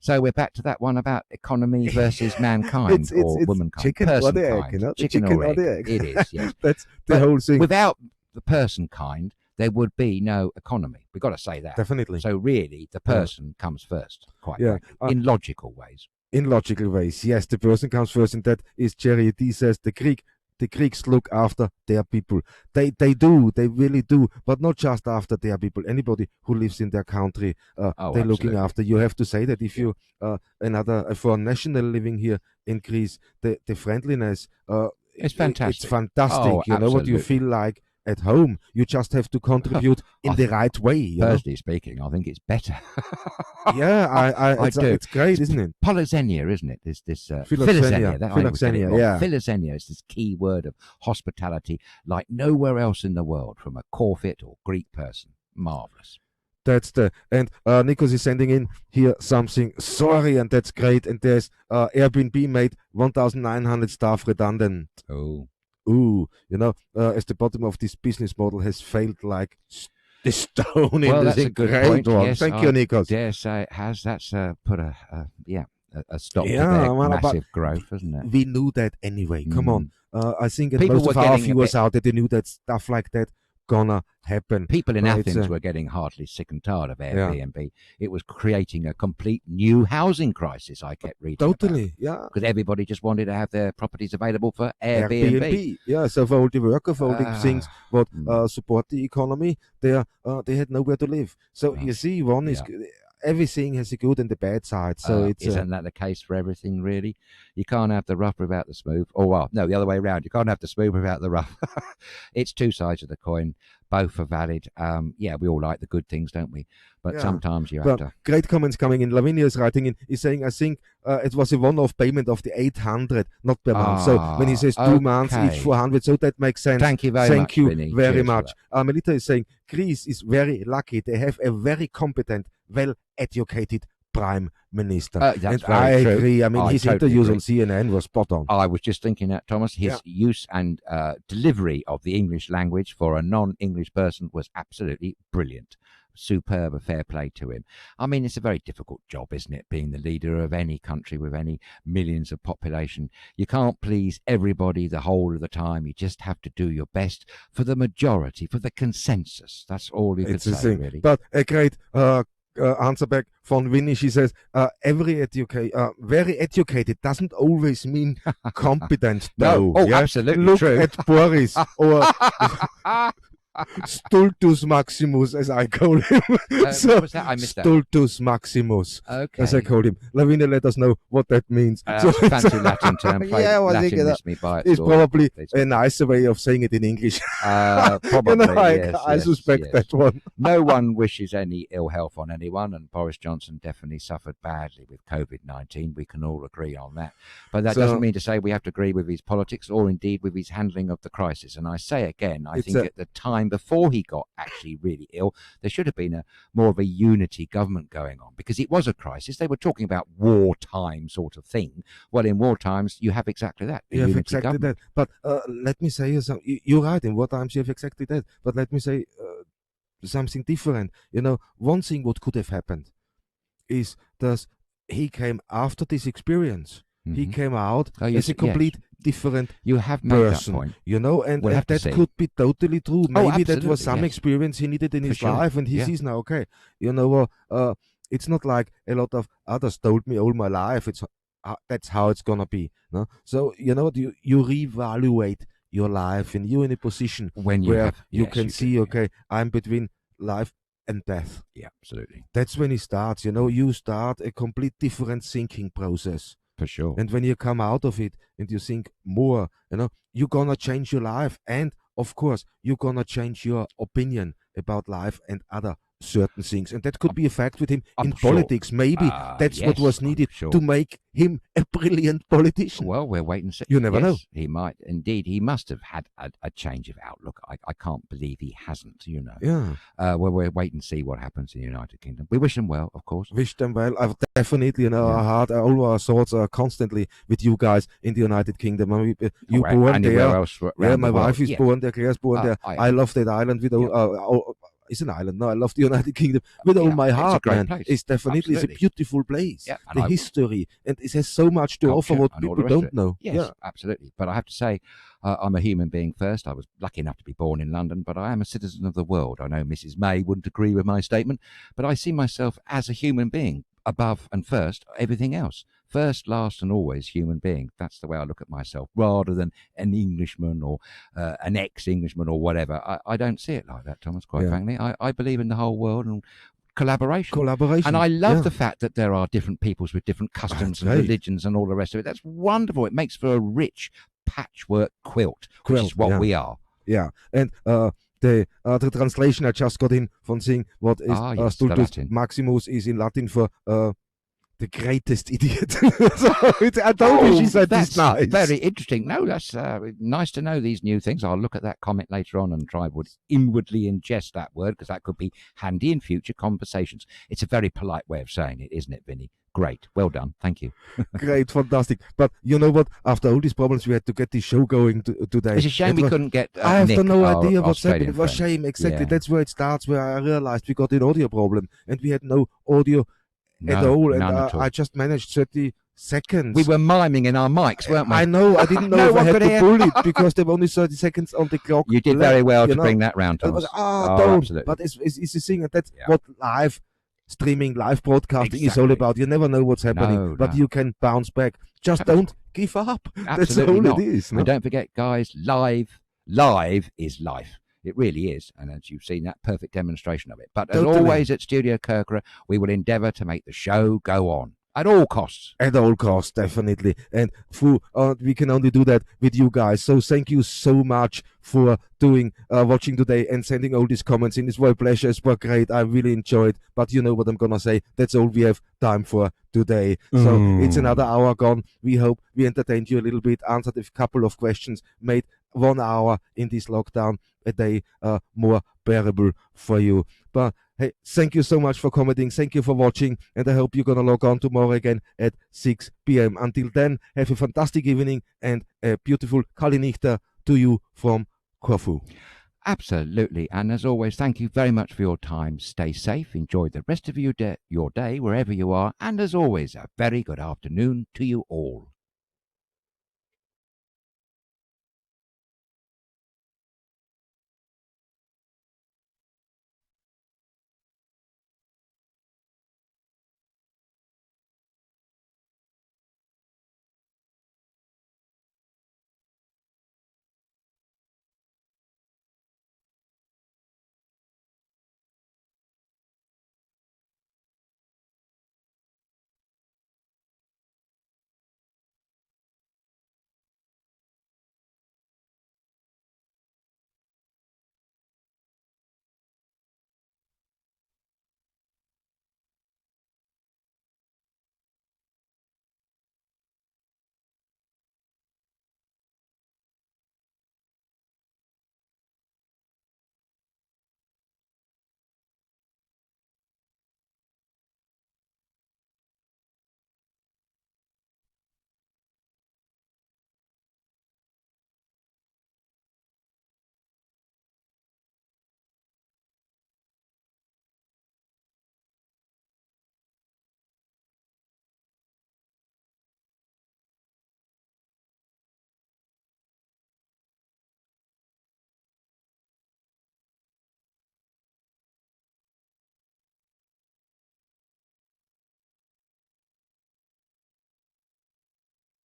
So we're back to that one about economy versus mankind or it's womankind. chicken or the egg, Personkind. you know, the Chicken or egg. the egg. It is, yes. That's the But whole thing. Without the person kind, there would be no economy. We've got to say that. Definitely, So really, the person comes first, quite Yeah. frankly, in logical ways. in logical ways. Yes, the person comes first, and that is Jerry D says the Greeks look after their people. They do, they really do, but not just after their people. Anybody who lives in their country, they're looking absolutely. after. You have to say that if you a foreign national living here in Greece, the friendliness, It's fantastic. It's fantastic. Oh, you know what you absolutely. feel like at home. You just have to contribute in the right way. You know? Personally speaking, I think it's better. Yeah, I do. It's great, isn't it? Polysenia, isn't it? This Philoxenia. I always get it Philoxenia, wrong. yeah. Philoxenia is this key word of hospitality like nowhere else in the world from a Corfit or Greek person. Marvelous. That's the and Nikos is sending in here something. Sorry, and that's great. And there's Airbnb made 1,900 staff redundant. Oh, Ooh, you know, as the bottom of this business model has failed like the stone in well, this that's a good great point. one. Yes, Thank you, I Nikos. dare say it has. That's put a stop to Yeah, their well, but massive growth, hasn't it? We knew that anyway. Come on. I think that People most were of our getting a viewers bit- out there, they knew that stuff like that gonna happen. People in Athens were getting heartily sick and tired of Airbnb. Yeah. It was creating a complete new housing crisis, I kept reading. Totally, yeah. Because everybody just wanted to have their properties available for Airbnb. Yeah, so for all the worker, for all the things what support the economy, they had nowhere to live. So you see, one is... Everything has a good and a bad side. So isn't that the case for everything, really? You can't have the rough without the smooth. Or, well, no, the other way around. You can't have the smooth without the rough. It's two sides of the coin. Both are valid. We all like the good things, don't we? But sometimes you have to... Great comments coming in. Lavinia is writing in. He's saying, I think it was a one-off payment of the 800, not per month. So when he says 2 months, each 400, so that makes sense. Thank you very much, Vinny. Very much. Melita is saying, Greece is very lucky. They have a very competent, well-educated Prime Minister. That's very true. Agree. I mean, his totally interviews agree. on CNN were spot on. I was just thinking that, Thomas, his use and delivery of the English language for a non-English person was absolutely brilliant. Superb, a fair play to him. I mean, it's a very difficult job, isn't it, being the leader of any country with any millions of population. You can't please everybody the whole of the time. You just have to do your best for the majority, for the consensus. That's all you could say, really. But a great answer back from Winnie. She says, very educated doesn't always mean competent. No, absolutely Look true. at Boris or Stultus Maximus, as I call him. What was that? I missed that. Stultus Maximus, as I call him. Lavinia, let us know what that means. Fancy Latin term. Latin missed me by it's probably a nicer way of saying it in English. Probably, I suspect that one. No one wishes any ill health on anyone, and Boris Johnson definitely suffered badly with COVID-19. We can all agree on that. But that doesn't mean to say we have to agree with his politics or indeed with his handling of the crisis. And I say again, I think at the time before he got actually really ill, there should have been more of a unity government going on, because it was a crisis. They were talking about wartime sort of thing. Well, in war times, you have exactly that. You have exactly that. But let me say something. You're right. In war times, you have exactly that. But let me say something different. You know, one thing what could have happened is that he came after this experience. He came out as a complete different person, that point. You know, and that could be totally true. Maybe that was some experience he needed in his life, and he sees now, okay, you know, it's not like a lot of others told me all my life. It's that's how it's gonna be. No? So you know, you reevaluate your life, and you're in a position where you can see, okay, I'm between life and death. Yeah, absolutely. That's when it starts. You know, you start a complete different thinking process. For sure. And when you come out of it and you think more, you know, you're gonna change your life, and of course you're gonna change your opinion about life and other certain things, and that could be a fact with him in politics. Maybe that's what was needed to make him a brilliant politician. Well, we'll wait and see. You never know. He might indeed. He must have had a change of outlook. I can't believe he hasn't. You know. Yeah. Well, we'll wait and see what happens in the United Kingdom. We wish them well, of course. Wish them well. I've definitely, you know, all our thoughts are constantly with you guys in the United Kingdom. I mean, you born there. My wife is born there. Claire's born there. I love that island with all. It's an island. No, I love the United Kingdom with all my heart, man. Place. It's definitely a beautiful place. Yeah, the history, and it has so much to offer what people don't know. Yes, absolutely. But I have to say, I'm a human being first. I was lucky enough to be born in London, but I am a citizen of the world. I know Mrs. May wouldn't agree with my statement, but I see myself as a human being, above and first everything else. First, last, and always human being. That's the way I look at myself, rather than an Englishman or an ex-Englishman or whatever. I don't see it like that, Thomas, quite frankly. I believe in the whole world and collaboration. And I love the fact that there are different peoples with different customs and religions and all the rest of it. That's wonderful. It makes for a rich patchwork quilt, which is what we are. Yeah, and the translation I just got in from saying what is Stultus Maximus is in Latin for the greatest idiot. So I told you she said this nice. Very interesting. No, that's nice to know these new things. I'll look at that comment later on and try to inwardly ingest that word, because that could be handy in future conversations. It's a very polite way of saying it, isn't it, Vinny? Great. Well done. Thank you. Great. Fantastic. But you know what? After all these problems, we had to get this show going today. It's a shame we couldn't get I have Nick, no idea what's happening. It was a friend. shame. Exactly. That's where it starts, where I realized we got an audio problem and we had no audio at all. And I just managed 30 seconds. We were miming in our mics, weren't we? I know. I didn't know No if I one had could to hear. pull it because there were only 30 seconds on the clock. You did left, very well you to know. bring that round, I was Thomas. like, don't. Absolutely. But it's the thing, and that's Yeah. what live streaming, live broadcasting is all Exactly. about. You never know what's happening, No, but no. you can bounce back. Just don't give up. That's Absolutely all not. it is. No? And don't forget, guys, live is life. It really is. And as you've seen, that perfect demonstration of it. But as Totally. always at StudioKerkyra, we will endeavour to make the show go on at all costs. At all costs, definitely. And we can only do that with you guys. So thank you so much for watching today and sending all these comments in. It's my pleasure. It's great. I really enjoyed. But you know what I'm going to say. That's all we have time for today. So it's another hour gone. We hope we entertained you a little bit, answered a couple of questions, made 1 hour in this lockdown a day more bearable for you. But hey, thank you so much for commenting. Thank you for watching. And I hope you're going to log on tomorrow again at 6 p.m. Until then, have a fantastic evening and a beautiful Kalinichta to you from Corfu. Absolutely. And as always, thank you very much for your time. Stay safe. Enjoy the rest of your day wherever you are. And as always, a very good afternoon to you all.